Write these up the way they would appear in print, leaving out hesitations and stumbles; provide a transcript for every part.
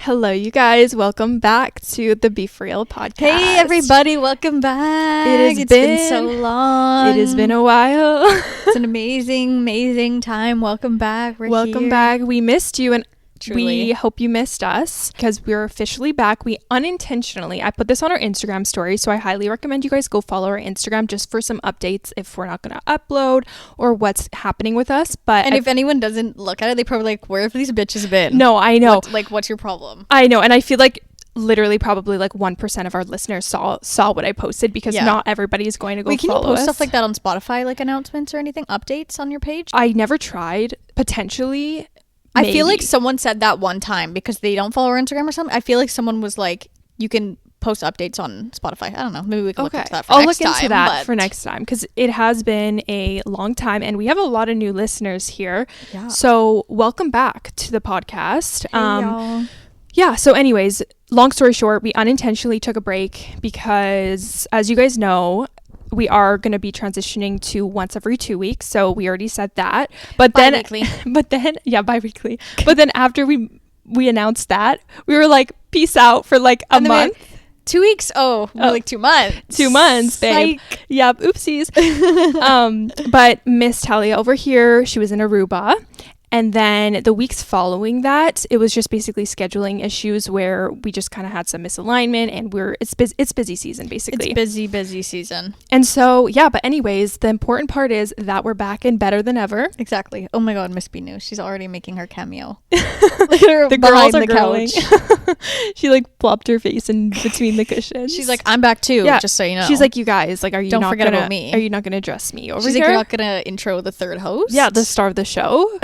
Hello, you guys. Welcome back to the Be For Real podcast. Hey, everybody. Welcome back. It's been so long. It has been a while. It's an amazing time. Welcome back. Welcome back. We missed you, and Truly. we hope you missed us because we're officially back. We unintentionally, I put this on our Instagram story, so I highly recommend you guys go follow our Instagram just for some updates if we're not going to upload or what's happening with us. But if anyone doesn't look at it, they probably like, where have these bitches been? No, I know. What's your problem? I know, and I feel like literally probably like 1% of our listeners saw what I posted because not everybody is going to go Wait, can follow you post us. stuff like that on Spotify, like announcements or anything, updates on your page? I never tried. Potentially, I feel like someone said that one time because they don't follow our Instagram or something. I feel like someone was like, you can post updates on Spotify. I don't know. Maybe we can look into that for I'll next time. look into that for next time because it has been a long time and we have a lot of new listeners here. Yeah. So welcome back to the podcast. Hey, y'all. Yeah. So anyways, long story short, we unintentionally took a break because, as you guys know, we are going to be transitioning to once every 2 weeks. So we already said that. But bi-weekly. Bi-weekly. But then after we announced that, we were like, peace out for like a month. 2 weeks? Oh, like 2 months. 2 months, babe. Psych. Yep. Oopsies. But Miss Talia over here, she was in Aruba. And then the weeks following that, it was just basically scheduling issues where we just kind of had some misalignment and it's busy season, basically. It's busy season. And so, yeah, but anyways, the important part is that we're back and better than ever. Exactly. Oh my God, Miss B knew. She's already making her cameo. The girls are growing. Couch. She like plopped her face in between the cushions. She's like, I'm back too, just so you know. She's like, you guys, like, Don't forget about me. Are you not gonna address me over She's here? like, you're not gonna intro the third host? Yeah, the star of the show.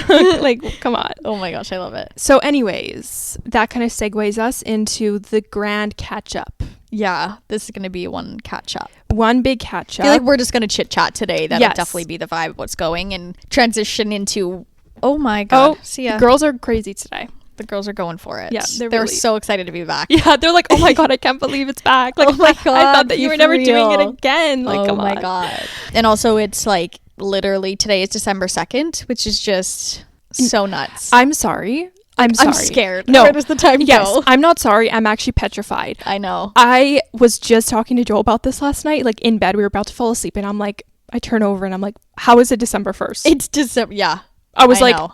Like, come on. Oh my gosh, I love it. So anyways, that kind of segues us into the grand catch up. Yeah, this is gonna be one catch up. One big catch up. I feel like we're just gonna chit chat today. That'll Yes. definitely be the vibe of what's going and transition into, oh my God. See ya. The girls are crazy today. The girls are going for it. Yeah, they're really so excited to be back. Yeah, they're like, oh my God, I can't believe it's back. Like, oh my God, I thought that you were never doing it again. Like, oh my God. And also it's like literally today is December 2nd, which is just so nuts. I'm sorry. I'm scared. No. Where does the time go? I'm not sorry. I'm actually petrified. I know. I was just talking to Joel about this last night, like in bed. We were about to fall asleep and I'm like, I turn over and I'm like, how is it December 1st? It's December. Yeah. I was like, know.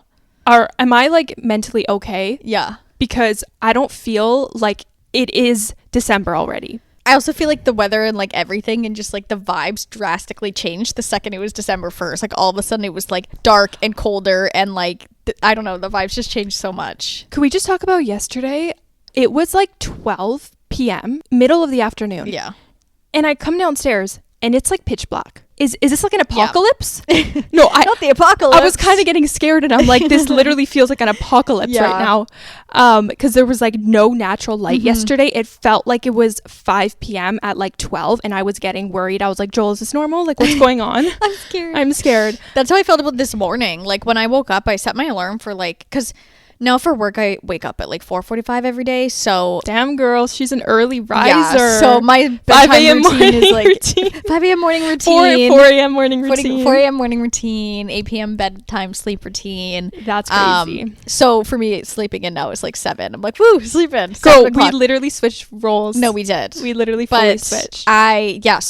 Am I like mentally okay? Yeah. Because I don't feel like it is December already. I also feel like the weather and like everything and just like the vibes drastically changed the second it was December 1st. Like all of a sudden it was like dark and colder and like, I don't know, the vibes just changed so much. Could we just talk about yesterday? It was like 12 p.m., middle of the afternoon. Yeah. And I come downstairs and it's like pitch black. Is this like an apocalypse? Yeah. No, not the apocalypse. I was kind of getting scared and I'm like, this literally feels like an apocalypse right now. Because there was like no natural light yesterday. It felt like it was 5 p.m. at like 12 and I was getting worried. I was like, Joel, is this normal? Like, what's going on? I'm scared. That's how I felt about this morning. Like when I woke up, I set my alarm for like, because now for work, I wake up at like 4:45 every day. So damn, girl, she's an early riser. Yeah, so my bedtime routine is like 5 a.m. morning routine, 4 a.m. morning routine, 4 a.m. morning routine, 8 p.m. bedtime sleep routine. That's crazy. So for me, sleeping in now is like 7. I'm like, woo, sleeping. So we literally switched roles. No, we did. We literally fully switched. So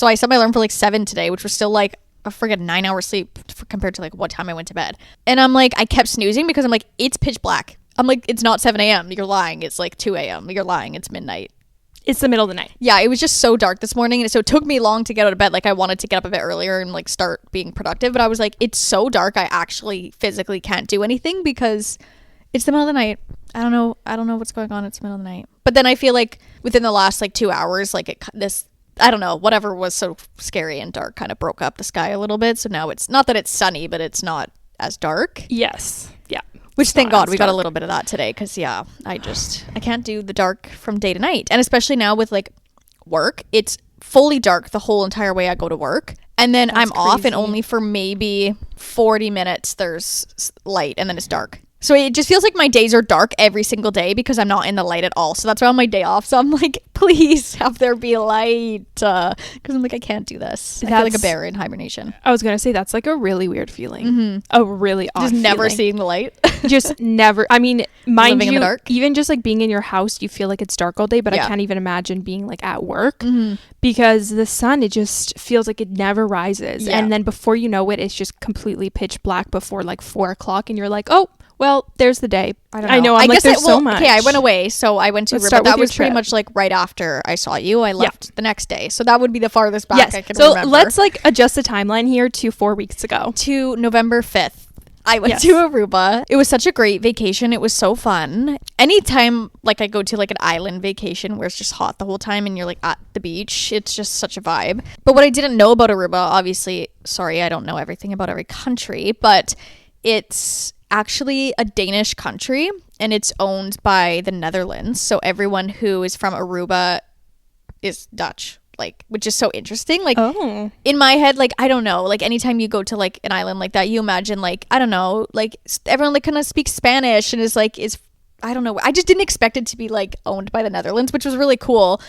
I set my alarm for like 7 today, which was still like a friggin' 9-hour sleep compared to like what time I went to bed. And I'm like, I kept snoozing because I'm like, it's pitch black. I'm like, it's not 7 a.m. You're lying. It's like 2 a.m. You're lying. It's midnight. It's the middle of the night. Yeah, it was just so dark this morning. And so it took me long to get out of bed. Like I wanted to get up a bit earlier and like start being productive. But I was like, it's so dark. I actually physically can't do anything because it's the middle of the night. I don't know what's going on. It's the middle of the night. But then I feel like within the last like 2 hours, like I don't know, whatever was so scary and dark kind of broke up the sky a little bit. So now it's not that it's sunny, but it's not as dark. Yes. Yeah. Which thank God we got a little bit of that today because I can't do the dark from day to night. And especially now with like work, it's fully dark the whole entire way I go to work. And then I'm off and only for maybe 40 minutes there's light and then it's dark. So it just feels like my days are dark every single day because I'm not in the light at all. So that's why on my day off. So I'm like please have there be light. Because I'm like, I can't do this. I feel like a bear in hibernation. I was gonna say that's like a really weird feeling. A really odd Just never feeling. seeing the light. Just never. I mean, mind Living in you, the dark. even just like being in your house, you feel like it's dark all day, but I can't even imagine being like at work because the sun, it just feels like it never rises. And then before you know it, it's just completely pitch black before like 4 o'clock and you're like, oh, well, there's the day. I know. I'm like, there's so much. Okay, I went away. So I went to Aruba. That was pretty much like right after I saw you. I left the next day. So that would be the farthest back I can remember. So let's like adjust the timeline here to 4 weeks ago. To November 5th. I went to Aruba. It was such a great vacation. It was so fun. Anytime like I go to like an island vacation where it's just hot the whole time and you're like at the beach, it's just such a vibe. But what I didn't know about Aruba, obviously, sorry, I don't know everything about every country, but it's actually a Danish country and it's owned by the Netherlands. So everyone who is from Aruba is Dutch. Like, which is so interesting. Like, in my head, like, I don't know, like, anytime you go to like an island like that, you imagine like, I don't know, like everyone like kind of speaks Spanish and is I don't know, I just didn't expect it to be like owned by the Netherlands, which was really cool.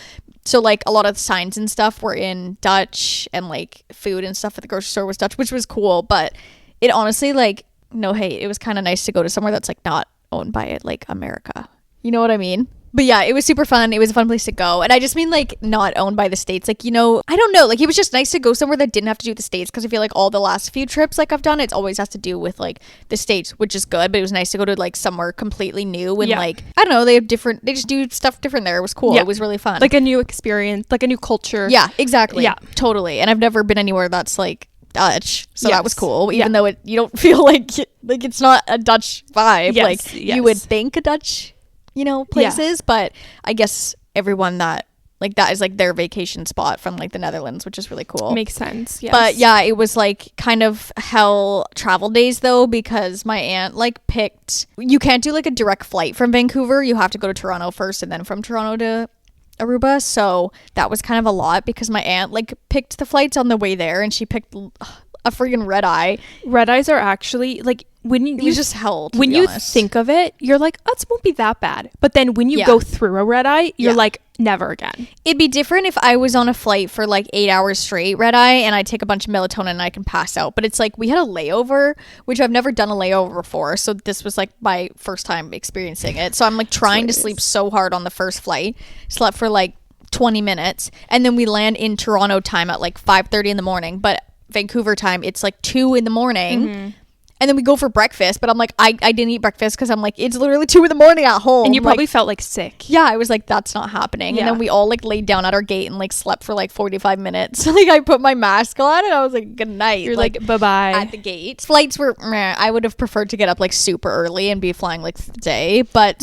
So like a lot of the signs and stuff were in Dutch and like food and stuff at the grocery store was Dutch, which was cool. But it honestly, like, no hate, it was kind of nice to go to somewhere that's like not owned by it, like America, you know what I mean? But yeah, it was super fun. It was a fun place to go. And I just mean like not owned by the States. Like, you know, I don't know. Like it was just nice to go somewhere that didn't have to do with the States. Because I feel like all the last few trips like I've done, it always has to do with like the States, which is good. But it was nice to go to like somewhere completely new. And like, I don't know, they just do stuff different there. It was cool. It was really fun. Like a new experience, like a new culture. Yeah, exactly. Yeah, totally. And I've never been anywhere that's like Dutch, so that was cool, even though you don't feel like it's not a Dutch vibe. Like you would think a Dutch, you know, places, but I guess everyone that is like their vacation spot from like the Netherlands, which is really cool. Makes sense. Yes. But yeah, it was like kind of hell travel days though, because my aunt like picked, you can't do like a direct flight from Vancouver, you have to go to Toronto first and then from Toronto to Aruba. So that was kind of a lot because my aunt like picked the flights on the way there and she picked a freaking red eye. Red eyes are actually like when you was just hell, when you think of it, you're like, oh, it won't be that bad. But then when you go through a red eye, you're like, never again. It'd be different if I was on a flight for like 8 hours straight red eye and I take a bunch of melatonin and I can pass out. But it's like we had a layover, which I've never done a layover before. So this was like my first time experiencing it. So I'm like trying to sleep so hard on the first flight. Slept for like 20 minutes. And then we land in Toronto time at like 5:30 in the morning. But Vancouver time, it's like 2 in the morning. And then we go for breakfast, but I'm like, I didn't eat breakfast because I'm like, it's literally 2 in the morning at home. And you probably felt like sick. Yeah, I was like, that's not happening. And then we all like laid down at our gate and like slept for like 45 minutes. Like I put my mask on and I was like, good night. You're like bye-bye. At the gate. Flights were, I would have preferred to get up like super early and be flying like the day. But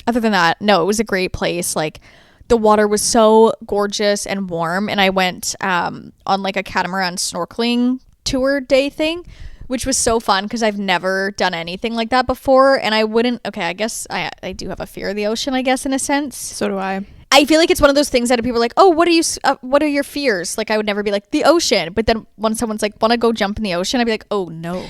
other than that, no, it was a great place. Like the water was so gorgeous and warm. And I went on like a catamaran snorkeling tour day thing, which was so fun because I've never done anything like that before. And I wouldn't, I guess I do have a fear of the ocean, I guess, in a sense. So do I. I feel like it's one of those things that people are like, oh, what are your fears? Like I would never be like the ocean. But then when someone's like, want to go jump in the ocean? I'd be like, oh no.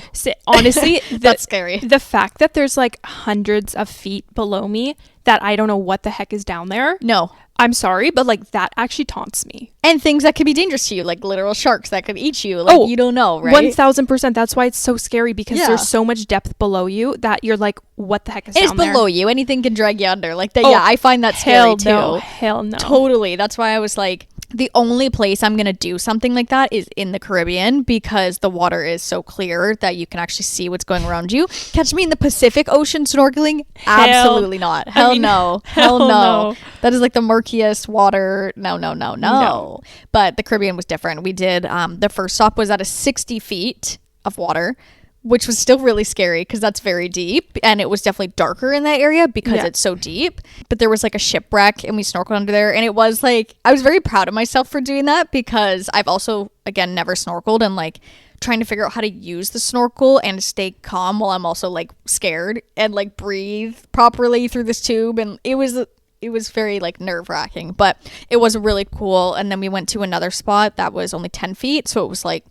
Honestly, that's scary. The fact that there's like hundreds of feet below me that I don't know what the heck is down there. No. I'm sorry, but like that actually taunts me. And things that could be dangerous to you, like literal sharks that could eat you. Like you don't know, right? 1000%. That's why it's so scary because there's so much depth below you that you're like, what the heck is down there? It's below you. Anything can drag you under. Like that. I find that scary too. Hell no. Totally. That's why I was like, the only place I'm going to do something like that is in the Caribbean because the water is so clear that you can actually see what's going around you. Catch me in the Pacific Ocean snorkeling? Absolutely not. Hell no. Hell no. That is like the murkiest water. No. But the Caribbean was different. We did, the first stop was at a 60 feet of water, which was still really scary because that's very deep, and it was definitely darker in that area because it's so deep. But there was like a shipwreck and we snorkeled under there, and it was like, I was very proud of myself for doing that because I've also, again, never snorkeled, and like trying to figure out how to use the snorkel and stay calm while I'm also like scared and like breathe properly through this tube. And it was very like nerve-wracking, but it was really cool. And then we went to another spot that was only 10 feet, so it was like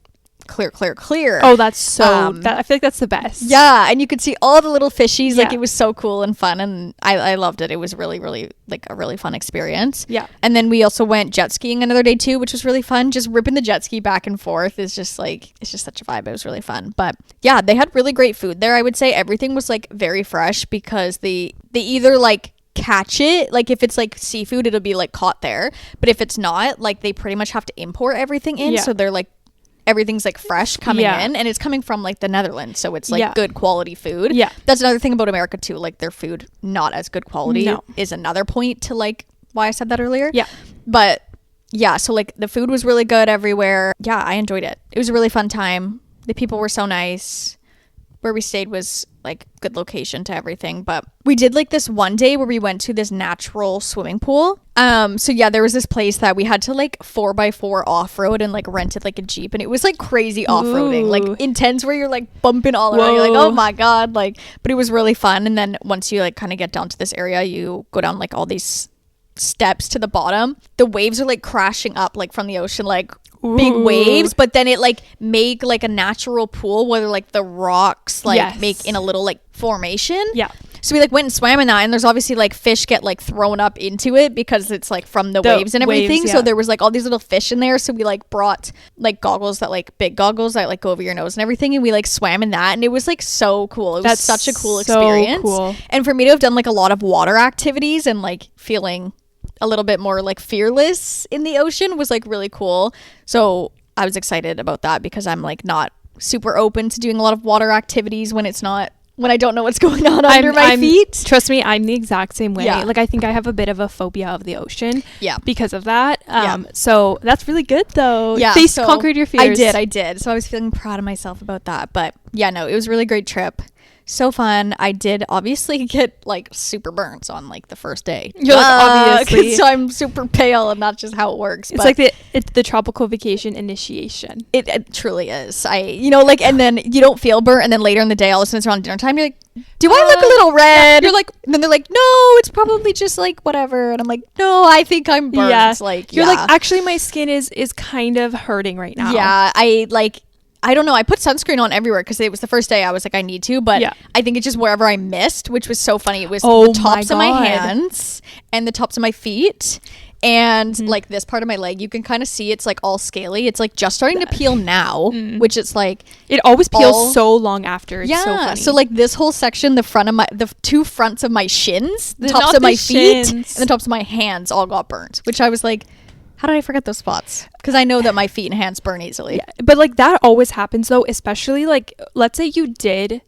clear. Oh, that's so I feel like that's the best. Yeah, and you could see all the little fishies. Yeah. Like, it was so cool and fun, and I loved it. It was really, really, like, a really fun experience. Yeah. And then we also went jet skiing another day too, which was really fun. Just ripping the jet ski back and forth is just like, it's just such a vibe. It was really fun. But yeah, they had really great food there. I would say everything was like very fresh, because they either like catch it, like if it's like seafood, it'll be like caught there, but if it's not, like they pretty much have to import everything in. So they're like, everything's like fresh coming in, and it's coming from like the Netherlands, so it's like good quality food. That's another thing about America too, like their food not as good quality is another point to like why I said that earlier. But yeah, so like the food was really good everywhere. I enjoyed it. It was a really fun time. The people were so nice. Where we stayed was like good location to everything, but we did like this one day where we went to this natural swimming pool. So yeah, there was this place that we had to like 4x4 off-road and like rented like a Jeep, and it was like crazy off-roading, like intense, where you're like bumping all around. You're like, oh my god, like, but it was really fun. And then once you like kind of get down to this area, you go down like all these steps to the bottom. The waves are like crashing up like from the ocean, like big waves, but then it like make like a natural pool where like the rocks like make in a little like formation. So we like went and swam in that, and there's obviously like fish get like thrown up into it because it's like from the waves and everything. So there was like all these little fish in there, so we like brought like goggles, that like big goggles that like go over your nose and everything, and we like swam in that, and it was like so cool. It was such a cool experience. And for me to have done like a lot of water activities and like feeling a little bit more like fearless in the ocean was like really cool. So I was excited about that, because I'm like not super open to doing a lot of water activities when I don't know what's going on under my feet. Trust me, I'm the exact same way. Like I think I have a bit of a phobia of the ocean because of that. So that's really good though. So conquered your fears. I did. So I was feeling proud of myself about that. But yeah, no, it was a really great trip. So fun. I did obviously get like super burns on like the first day. You're like, obviously. So I'm super pale, and that's just how it works. It's like it's the tropical vacation initiation. It truly is. Like, and then you don't feel burnt, and then later in the day, all of a sudden it's around dinner time, you're like, do I look a little red? You're like, and then they're like, no, it's probably just like whatever. And I'm like, no, I think I'm burnt. Like, you're like, actually my skin is kind of hurting right now. I don't know. I put sunscreen on everywhere because it was the first day. I was like, I need to, but I think it's just wherever I missed, which was so funny. It was the tops of my hands and the tops of my feet, and like this part of my leg. You can kind of see it's like all scaly. It's like just starting to peel now, which it's like it always peels so long after. It's so funny. So like this whole section, the two fronts of my shins, the tops of my feet, and the tops of my hands all got burnt. Which I was like, how did I forget those spots? Because I know that my feet and hands burn easily. But like that always happens though, especially like, let's say you did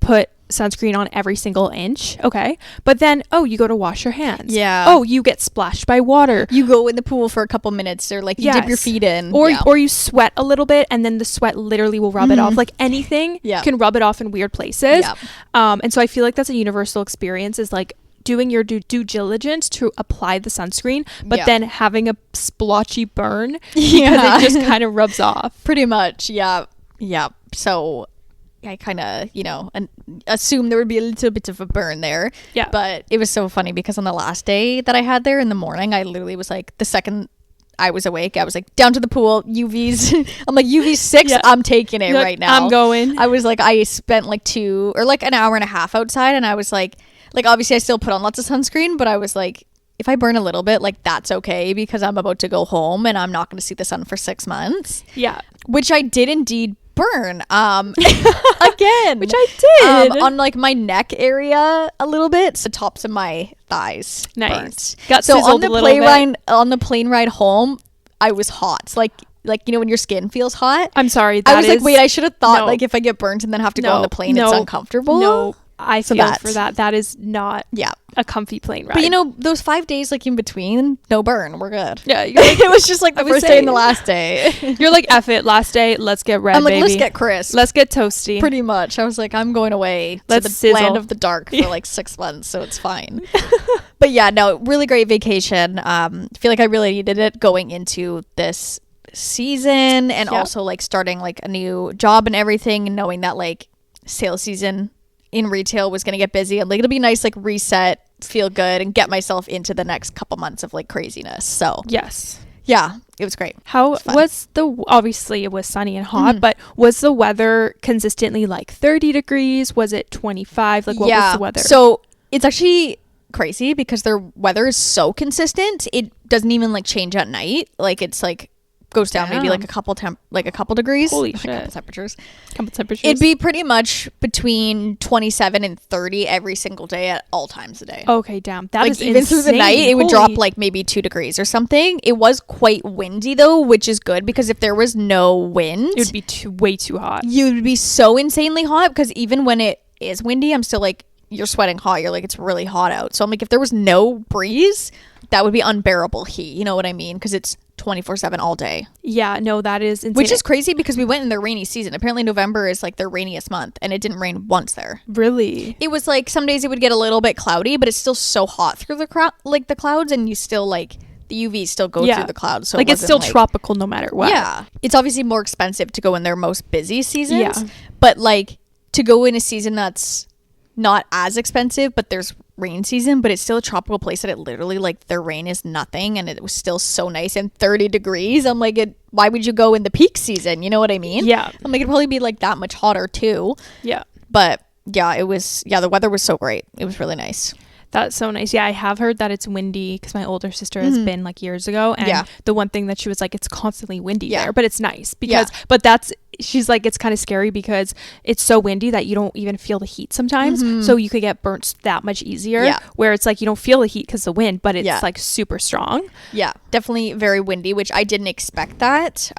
put sunscreen on every single inch, okay? But then, you go to wash your hands. You get splashed by water. You go in the pool for a couple minutes, or like you dip your feet in. Or you sweat a little bit, and then the sweat literally will rub it off. Like anything can rub it off in weird places. And so I feel like that's a universal experience, is like doing your due diligence to apply the sunscreen, but then having a splotchy burn because it just kind of rubs off. Pretty much, So I kind of, assumed there would be a little bit of a burn there. But it was so funny because on the last day that I had there in the morning, I literally was like, the second I was awake, I was like, down to the pool, UVs. I'm like, UV 6, I'm taking it right now. I'm going. I was like, I spent like 2 or like an hour and a half outside, and I was like obviously I still put on lots of sunscreen, but I was like, if I burn a little bit, like that's okay, because I'm about to go home and I'm not going to see the sun for 6 months. Which I did indeed burn again, which I did on like my neck area a little bit, so tops of my thighs. Nice. Got so on the plane ride home, I was hot. Like when your skin feels hot. I'm sorry. I was like, wait, I should have thought like if I get burnt and then have to go on the plane, it's uncomfortable. No, I feel for that. That is not a comfy plane ride. But those 5 days like in between, no burn, we're good. Yeah, you're like, it was just like the first day and the last day. You're like, F it, last day, let's get red, I'm like, baby. let's get crisp. Let's get toasty. Pretty much. I was like, I'm going away to the land of the dark for like 6 months, so it's fine. But yeah, no, really great vacation. I feel like I really needed it going into this season, and also like starting like a new job and everything, and knowing that like sales season in retail was going to get busy, and like it'll be nice, like reset, feel good, and get myself into the next couple months of like craziness. So Yeah, it was great. How was obviously it was sunny and hot, but was the weather consistently like 30 degrees? Was it 25? Like what was the weather? So it's actually crazy because their weather is so consistent. It doesn't even like change at night. Like it's like goes down maybe like a couple degrees. Holy shit. Couple temperatures. It'd be pretty much between 27 and 30 every single day at all times a day. Okay, damn. That like is even insane. through the night, it would drop like maybe 2 degrees or something. It was quite windy though, which is good because if there was no wind, it would be way too hot. You'd be so insanely hot because even when it is windy, I'm still like, you're sweating hot. You're like, it's really hot out. So I'm like, if there was no breeze, that would be unbearable heat. You know what I mean? Because it's 24/7 all day. Yeah, no, that is insane. Which is crazy because we went in the rainy season. Apparently November is like their rainiest month and it didn't rain once there. Really? It was like some days it would get a little bit cloudy, but it's still so hot through the the clouds, and you still like the UV still go through the clouds. So like it's still tropical no matter what. Yeah. It's obviously more expensive to go in their most busy seasons. Yeah. But like to go in a season that's not as expensive, but there's rain season, but it's still a tropical place that it literally like their rain is nothing and it was still so nice and 30 degrees. I'm like, why would you go in the peak season? You know what I mean? Yeah. I'm like, it'd probably be like that much hotter too. Yeah. But yeah, the weather was so great. It was really nice. That's so nice. Yeah, I have heard that it's windy because my older sister has been like years ago. And the one thing that she was like, it's constantly windy there, but it's nice because, she's like, it's kind of scary because it's so windy that you don't even feel the heat sometimes. So you could get burnt that much easier. Yeah. Where it's like, you don't feel the heat because the wind, but it's like super strong. Yeah, definitely very windy, which I didn't expect that.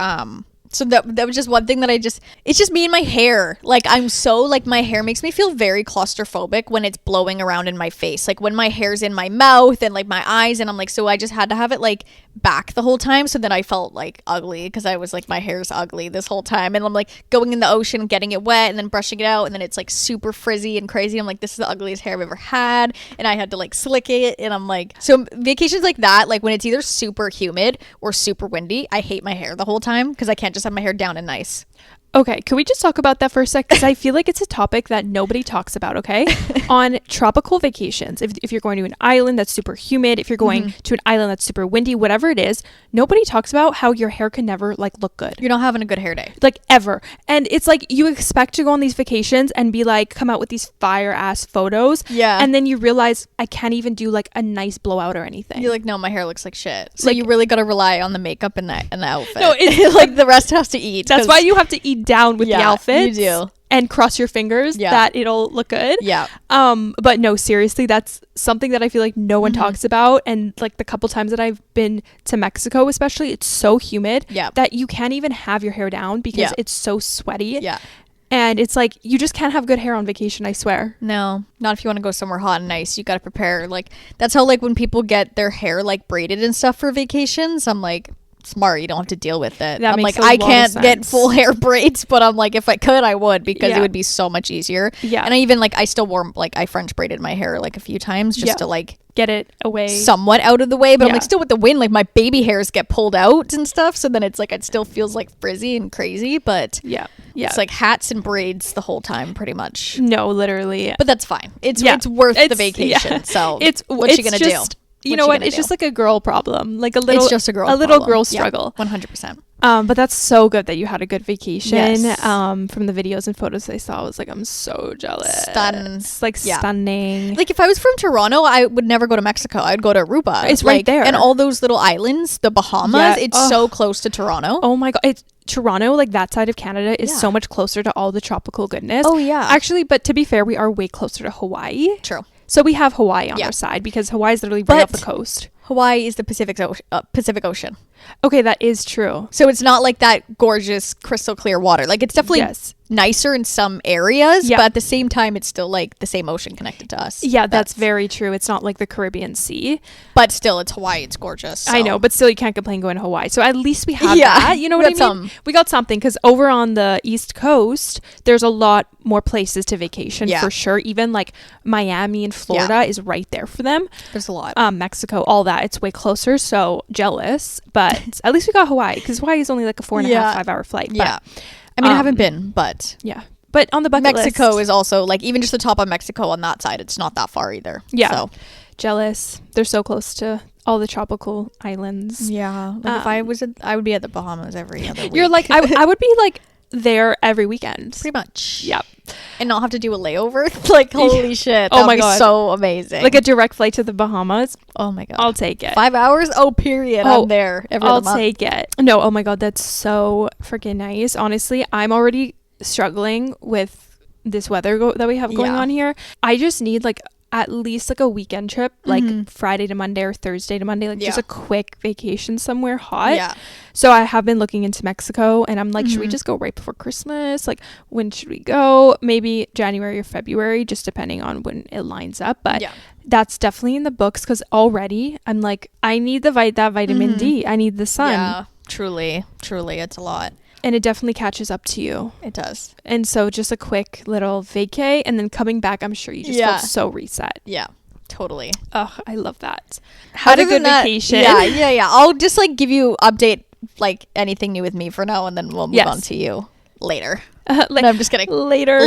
So that was just one thing that it's just me and my hair. Like I'm so like my hair makes me feel very claustrophobic when it's blowing around in my face. Like when my hair's in my mouth and like my eyes, and I'm like, so I just had to have it like back the whole time. So then I felt like ugly because I was like, my hair's ugly this whole time. And I'm like going in the ocean, getting it wet and then brushing it out. And then it's like super frizzy and crazy. I'm like, this is the ugliest hair I've ever had. And I had to like slick it. And I'm like, so vacations like that, like when it's either super humid or super windy, I hate my hair the whole time because I can't just have my hair down and nice. Okay, can we just talk about that for a sec? Because I feel like it's a topic that nobody talks about, okay? On tropical vacations, if you're going to an island that's super humid, if you're going to an island that's super windy, whatever it is, nobody talks about how your hair can never, like, look good. You're not having a good hair day. Like, ever. And it's like, you expect to go on these vacations and be like, come out with these fire-ass photos. Yeah. And then you realize, I can't even do, like, a nice blowout or anything. You're like, no, my hair looks like shit. So like, you really got to rely on the makeup and the outfit. No, it's like, the rest has to eat. That's why you have to eat down with the outfits. You do. And cross your fingers that it'll look good. Yeah. But no, seriously, that's something that I feel like no one talks about. And like the couple times that I've been to Mexico, especially, it's so humid that you can't even have your hair down because it's so sweaty. Yeah. And it's like, you just can't have good hair on vacation, I swear. No, not if you want to go somewhere hot and nice. You got to prepare. Like, that's how, like, when people get their hair, like, braided and stuff for vacations, I'm like, smart, you don't have to deal with it. I'm like, I can't get full hair braids, but I'm like, if I could, I would, because it would be so much easier. Yeah. And I even, like, I still wore, like, I French braided my hair, like, a few times just to, like, get it away somewhat out of the way. But I'm like, still with the wind, like, my baby hairs get pulled out and stuff, so then it's like, it still feels like frizzy and crazy, but it's like hats and braids the whole time pretty much. No, literally. But that's fine. It's worth the vacation. So what's you gonna do? You know what? It's just like a girl problem, like it's just a little girl struggle. 100%. But that's so good that you had a good vacation. Yes. From the videos and photos I saw, I was like, I'm so jealous. Stunning. Like if I was from Toronto, I would never go to Mexico. I'd go to Aruba. It's right there, and all those little islands, the Bahamas. It's so close to Toronto. Oh my god, it's Toronto, like that side of Canada is so much closer to all the tropical goodness. Oh yeah, actually, but to be fair, we are way closer to Hawaii. True. So we have Hawaii on our side because Hawaii is literally right off the coast. Hawaii is the Pacific Ocean. Okay, that is true. So it's not like that gorgeous crystal clear water. Like it's definitely nicer in some areas, but at the same time it's still like the same ocean connected to us. Yeah, that's very true. It's not like the Caribbean Sea. But still, it's Hawaii. It's gorgeous. So. I know, but still you can't complain going to Hawaii. So at least we have that. You know what I mean? We got something because over on the East Coast, there's a lot more places to vacation for sure. Even like Miami and Florida is right there for them. There's a lot. Mexico, all that. It's way closer. So jealous. But at least we got Hawaii because Hawaii is only like a 4.5, 5 hour flight. Yeah. But, I mean, I haven't been, but... Yeah. But on the bucket Mexico list, is also, like, even just the top of Mexico on that side, it's not that far either. Yeah. So. Jealous. They're so close to all the tropical islands. Yeah. Like if I was I would be at the Bahamas every other week. You're like, I would be like there every weekend. Pretty much. Yep. And not have to do a layover. Like, holy shit. Oh That my would be God. so amazing. Like a direct flight to the Bahamas. oh my God. I'll take it. 5 hours? Oh, period. Oh, I'm there every I'll other month. take it. No, oh my God, that's so freaking nice. Honestly, I'm already struggling with this weather that we have going Yeah. on here. I just need like at least like a weekend trip, like Friday to Monday or Thursday to Monday, like just Yeah. a quick vacation somewhere hot. Yeah. So I have been looking into Mexico, and I'm like, should we just go right before Christmas? Like, when should we go? Maybe January or February, just depending on when it lines up. But Yeah. that's definitely in the books, because already I'm like, I need that vitamin D. I need the sun. Yeah. Truly. It's a lot. And it definitely catches up to you. It does. And so just a quick little vacay, and then coming back, I'm sure you just Yeah. felt so reset. Yeah. Totally. Oh, I love that. Had a Other good than that, vacation. Yeah. I'll just like give you update like anything new with me for now, and then we'll move Yes. on to you later. Like, No, I'm just kidding. later.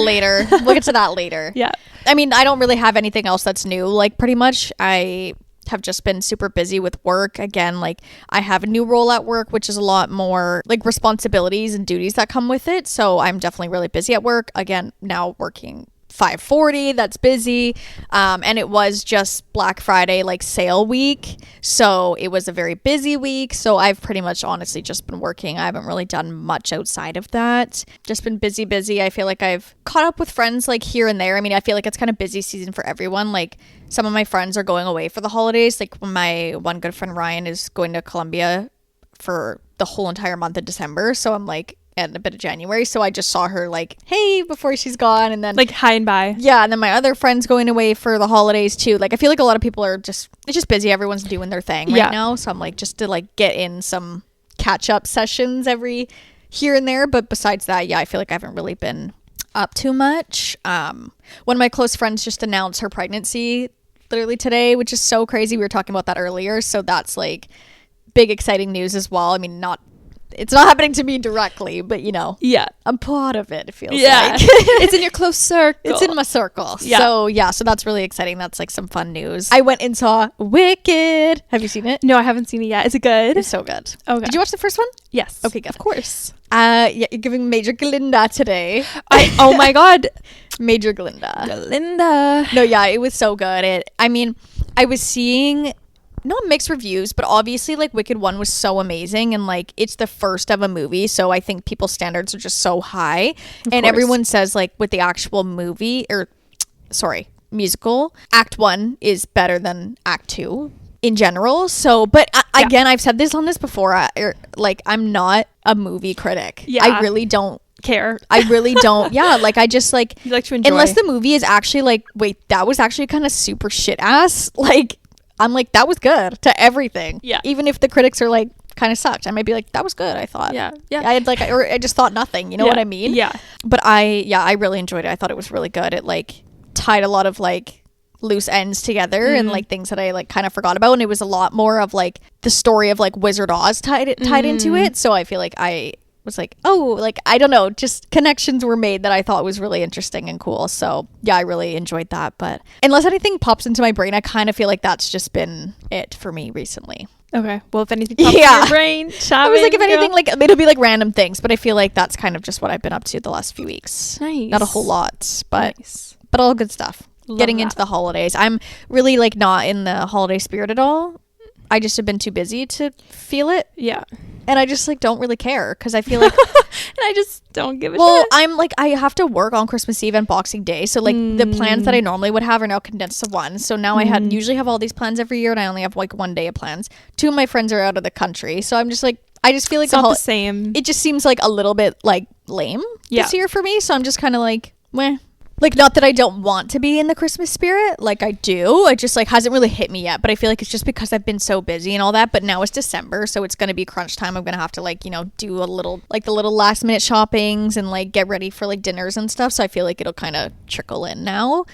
We'll get to that later. Yeah. I mean, I don't really have anything else that's new. Like, pretty much, I have just been super busy with work. Again, like, I have a new role at work, which is a lot more like responsibilities and duties that come with it. So I'm definitely really busy at work. Again, now working 5:40, that's busy. And it was just Black Friday, like sale week. So it was a very busy week. So I've pretty much honestly just been working. I haven't really done much outside of that. Just been busy. I feel like I've caught up with friends like here and there. I mean, I feel like it's kind of busy season for everyone. Like, some of my friends are going away for the holidays. Like, my one good friend Ryan is going to Colombia for the whole entire month of December. So I'm like, and a bit of January. So I just saw her like, hey, before she's gone. And then Like high and by. yeah, and then my other friend's going away for the holidays too. Like, I feel like a lot of people are it's just busy. Everyone's doing their thing right now. So I'm like, just to like get in some catch up sessions every here and there. But besides that, yeah, I feel like I haven't really been up too much. One of my close friends just announced her pregnancy literally today, which is so crazy. We were talking about that earlier. So that's like big exciting news as well. I mean, it's not happening to me directly, but you know, Yeah. I'm part of it. It feels Yeah. like It's in your close circle. it's in my circle. Yeah. So that's really exciting. That's like some fun news. I went and saw Wicked. Have you seen it? No, I haven't seen it yet. Is it good? It's so good. Okay. Did you watch the first one? Yes. Okay, good. Of course. Yeah, you're giving Major Glinda today. Oh my God. Major Glinda. Linda. No, yeah, it was so good. I mean, I was seeing not mixed reviews, but obviously like Wicked 1 was so amazing, and like it's the first of a movie, so I think people's standards are just so high. And course. everyone says like with the actual musical, Act 1 is better than Act 2 in general. So, but again, I've said this on this before, like I'm not a movie critic. Yeah. I really don't Care. I really don't. Yeah, like I just like You like to enjoy. unless the movie is actually like, wait, that was actually kind of super shit ass. Like, I'm like, that was good to everything. Yeah. Even if the critics are like, kind of sucked, I might be like, that was good. I thought. Yeah. Yeah. I had like, or I just thought nothing. You know what I mean? Yeah. But I really enjoyed it. I thought it was really good. It like tied a lot of like loose ends together and like things that I like kind of forgot about. And it was a lot more of like the story of like Wizard Oz tied into it. So I feel like I was like, oh, like I don't know, just connections were made that I thought was really interesting and cool. So yeah, I really enjoyed that. But unless anything pops into my brain, I kind of feel like that's just been it for me recently. Okay. Well, if anything pops in your brain, I was like, if anything, like it'll be like random things, but I feel like that's kind of just what I've been up to the last few weeks. Nice. Not a whole lot, but Nice. but all good stuff. Love Getting that. into the holidays, I'm really like not in the holiday spirit at all. I just have been too busy to feel it, Yeah. and I just like don't really care because I feel like And I just don't give a well, shit. I'm like, I have to work on Christmas Eve and Boxing Day. So like the plans that I normally would have are now condensed to one. So now I usually have all these plans every year, and I only have like one day of plans. Two of my friends are out of the country. So I'm just like, I just feel like It's not the same. it just seems like a little bit like lame this year for me. So I'm just kind of like, meh. Like, not that I don't want to be in the Christmas spirit, like I do. It just like hasn't really hit me yet. But I feel like it's just because I've been so busy and all that. But now it's December, so it's gonna be crunch time. I'm gonna have to like, you know, do a little like the little last minute shoppings and like get ready for like dinners and stuff. So I feel like it'll kind of trickle in now.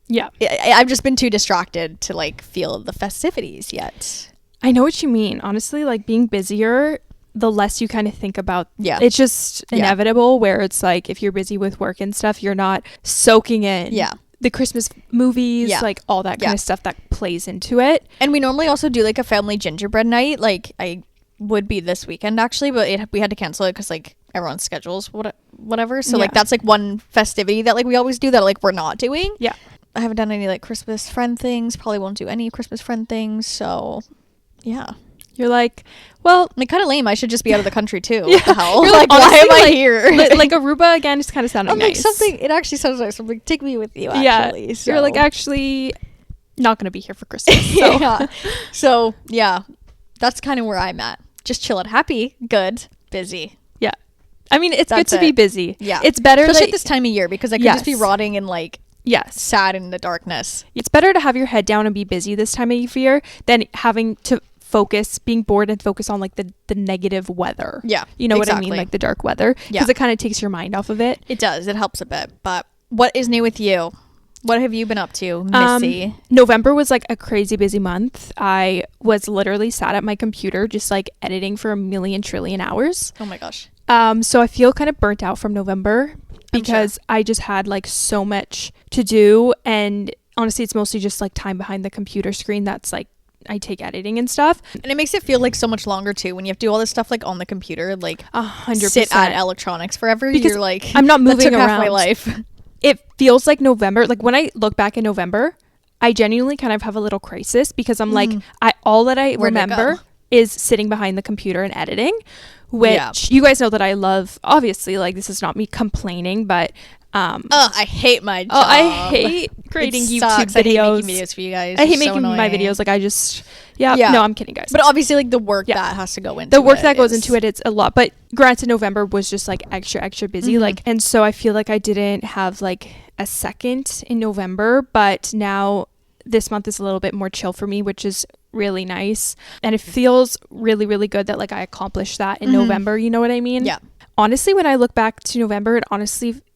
Yeah. I've just been too distracted to like feel the festivities yet. I know what you mean. Honestly, like being busier, the less you kind of think about. Yeah. It's just inevitable where it's like if you're busy with work and stuff, you're not soaking in the Christmas movies, like all that kind of stuff that plays into it. And we normally also do like a family gingerbread night. Like I would be this weekend actually, but we had to cancel it because like everyone's schedules, whatever. So like that's like one festivity that like we always do that like we're not doing. Yeah. I haven't done any like Christmas friend things. Probably won't do any Christmas friend things. So yeah. You're like, well, like kind of lame. I should just be out of the country too. What the hell? You're like, why am I like, here? like Aruba again, just kind of sounding nice. Something. It actually sounds nice. I'm like, take me with you. Actually, yeah. So. You're like, actually, not gonna be here for Christmas. So. Yeah. So yeah, that's kind of where I'm at. Just chilling, happy, good, busy. Yeah. I mean, it's good to be busy. Yeah. It's better, especially at this time of year, because I could just be rotting in like. Yes. Sad in the darkness. It's better to have your head down and be busy this time of year than having to focus, being bored and focus on like the negative weather. Yeah. You know what I mean? Like the dark weather. Because it kind of takes your mind off of it. It does. It helps a bit. But what is new with you? What have you been up to, Missy? November was like a crazy busy month. I was literally sat at my computer just like editing for 1,000,000 trillion hours. Oh my gosh. So I feel kind of burnt out from November because I just had like so much to do, and honestly it's mostly just like time behind the computer screen that's like I take editing and stuff, and it makes it feel like so much longer too when you have to do all this stuff like on the computer, like 100%. sit at electronics forever, because you're like, I'm not moving around. Half my life. It feels like November, like when I look back in November, I genuinely kind of have a little crisis because I'm like, all that I remember is sitting behind the computer and editing, which you guys know that I love. Obviously, like this is not me complaining, but I hate my job. I hate creating YouTube videos. I hate making videos for you guys. I hate making my videos. Like I just no, I'm kidding, guys. But obviously like the work that has to go into the work that goes into it, it's a lot. But granted, November was just like extra busy. Like, and so I feel like I didn't have like a second in November, but now this month is a little bit more chill for me, which is really nice. And it feels really good that like I accomplished that in November. You know what I mean? Yeah. Honestly, when I look back to November,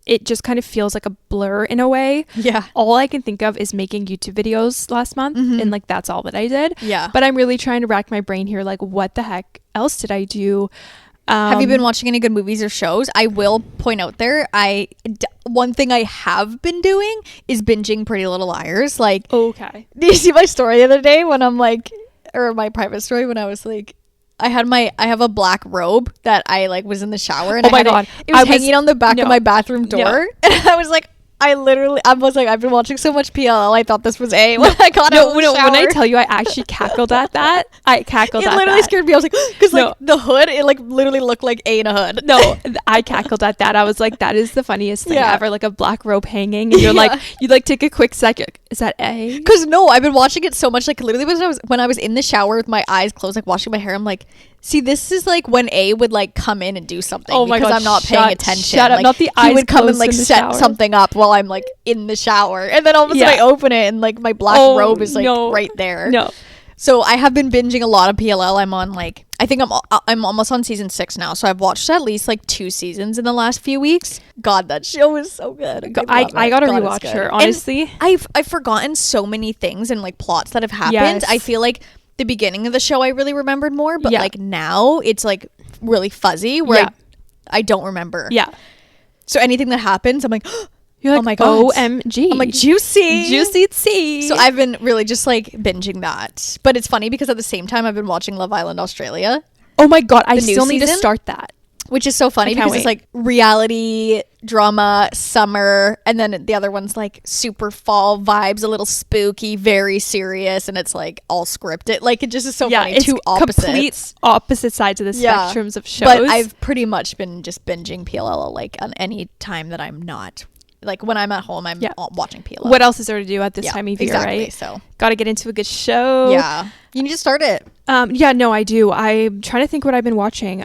it just kind of feels like a blur in a way. Yeah. All I can think of is making YouTube videos last month, and like that's all that I did. Yeah. But I'm really trying to rack my brain here, like what the heck else did I do? Have you been watching any good movies or shows? I will point out there, one thing I have been doing is binging Pretty Little Liars. Like, okay. Did you see my story the other day when I'm like, or my private story when I was like, I have a black robe that I like was in the shower, and it was hanging on the back of my bathroom door, and I was like, I was like, I've been watching so much PLL, I thought this was A when I got out of the shower. When I tell you I actually cackled at that, it literally scared me. I was like, because like the hood, it like literally looked like A in a hood. No, I cackled at that. I was like, that is the funniest thing ever, like a black robe hanging, and you're like, you like take a quick second. Is that A? Because no, I've been watching it so much, like literally when I was in the shower with my eyes closed, like washing my hair, I'm like, see, this is like when A would like come in and do something. Oh my God, I'm not paying attention. Shut up! Like, not the eyes. He would come and like set shower. something up while I'm like in the shower, and then all of a sudden I open it and like my black robe is like right there. No. So I have been binging a lot of PLL. I'm on like, I think I'm almost on season 6 now. So I've watched at least like 2 seasons in the last few weeks. God, that show is so good. I gotta rewatch her. Honestly, and I've forgotten so many things and like plots that have happened. Yes. I feel like the beginning of the show I really remembered more, but like now it's like really fuzzy where I don't remember. Yeah. So anything that happens, I'm like, you're like, oh my God. OMG. I'm like, juicy tea. So I've been really just like binging that. But it's funny because at the same time I've been watching Love Island Australia. Oh my God, I still need to start that. Which is so funny because it's like reality, drama, summer, and then the other one's like super fall vibes, a little spooky, very serious, and it's like all scripted. Like it just is so funny. It's two opposites. Complete opposite sides of the spectrums of shows. But I've pretty much been just binging PLL like on any time that I'm not. Like when I'm at home, I'm watching PLL. What else is there to do at this time of year, right? So gotta get into a good show. Yeah. You need to start it. No, I do. I'm trying to think what I've been watching.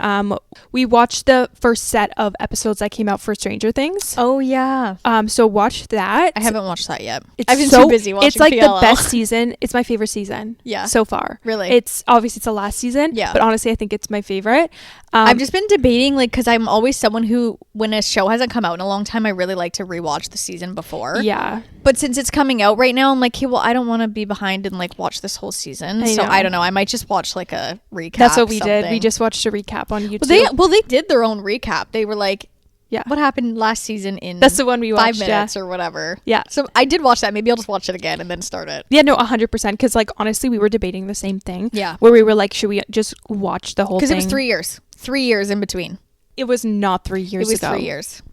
We watched the first set of episodes that came out for Stranger Things. Oh yeah. So watch that. I haven't watched that yet. I've been too busy watching. It's like PLL. The best season. It's my favorite season. Yeah. So far. Really? It's obviously it's the last season. Yeah. But honestly, I think it's my favorite. I've just been debating like because I'm always someone who when a show hasn't come out in a long time, I really like to rewatch the season before. Yeah. But since it's coming out right now, I'm like, hey, well, I don't want to be behind and like watch this whole season. I don't know. I might just watch like a recap. That's what we did. We just watched a recap on YouTube. Well, they did their own recap. They were like, Yeah. What happened last season in That's the one we watched, 5 minutes or whatever. Yeah. So I did watch that. Maybe I'll just watch it again and then start it. Yeah, no, 100%. Because, like, honestly, we were debating the same thing. Yeah. Where we were like, should we just watch the whole thing? Because it was 3 years. 3 years in between. It was not 3 years ago. It was 3 years.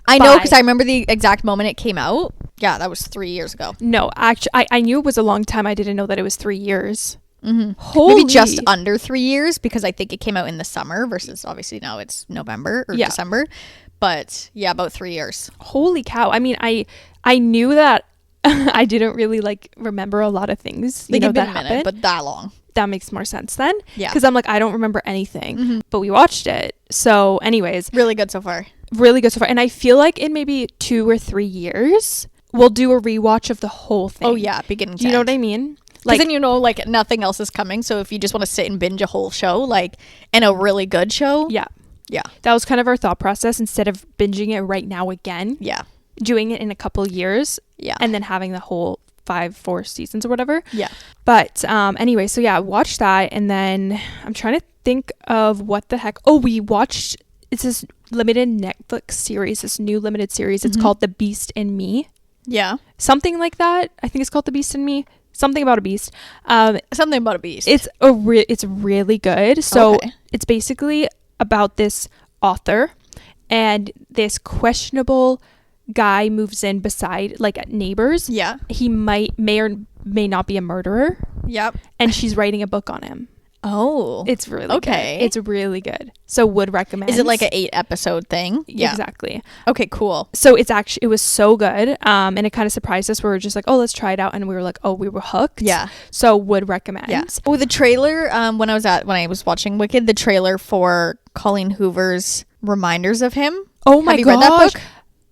I know, because I remember the exact moment it came out. Yeah, that was 3 years ago. No, actually, I knew it was a long time. I didn't know that it was 3 years. Mm-hmm. Maybe just under 3 years, because I think it came out in the summer versus obviously now it's November or December. But yeah, about 3 years. Holy cow. I mean, I knew that I didn't really like remember a lot of things, you know, that happened. But that long. That makes more sense then. Yeah. Because I'm like, I don't remember anything. But we watched it. So anyways. Really good so far. Really good so far. And I feel like in maybe 2 or 3 years, we'll do a rewatch of the whole thing. Oh, yeah. Beginning to Do you know what I mean? Like, then you know, like, nothing else is coming. So if you just want to sit and binge a whole show, like, and a really good show. Yeah. Yeah. That was kind of our thought process. Instead of binging it right now again. Yeah. Doing it in a couple years. Yeah. And then having the whole 4 seasons or whatever. Yeah. But anyway, so yeah, watch that. And then I'm trying to think of what the heck. Oh, we watched, it's this limited Netflix series, this new limited series. It's called The Beast in Me. Yeah. Something like that. I think it's called The Beast in Me. Something about a beast. Something about a beast. It's really good. So it's basically about this author and this questionable guy moves in beside, like, neighbors. Yeah. He may or may not be a murderer. Yep. And she's writing a book on him. Oh. It's really good. It's really good. So would recommend. Is it like an 8-episode thing? Yeah. Exactly. Okay, cool. So it was so good. And it kind of surprised us. We were just like, oh, let's try it out. And we were like, oh, we were hooked. Yeah. So would recommend. Yeah. Oh, the trailer, when I was watching Wicked, the trailer for Colleen Hoover's Reminders of Him. Oh my gosh. Have you read that book?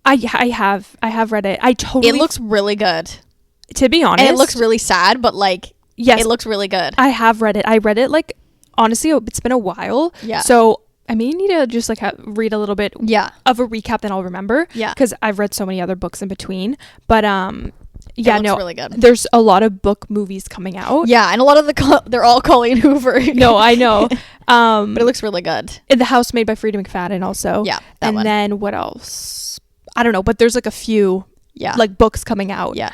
I have read it. It looks really good. To be honest. And it looks really sad, but like, yes, it looks really good. I have read it. I read it, like, honestly, it's been a while. Yeah. So I may need to just, like, read a little bit of a recap, then I'll remember. Yeah. Because I've read so many other books in between. But yeah, no, really good. There's a lot of book movies coming out. Yeah, and a lot of they're all Colleen Hoover. No, I know. But it looks really good. The House Made by Frida McFadden also. Yeah, and one. Then what else? I don't know, but there's like a few like books coming out. Yeah.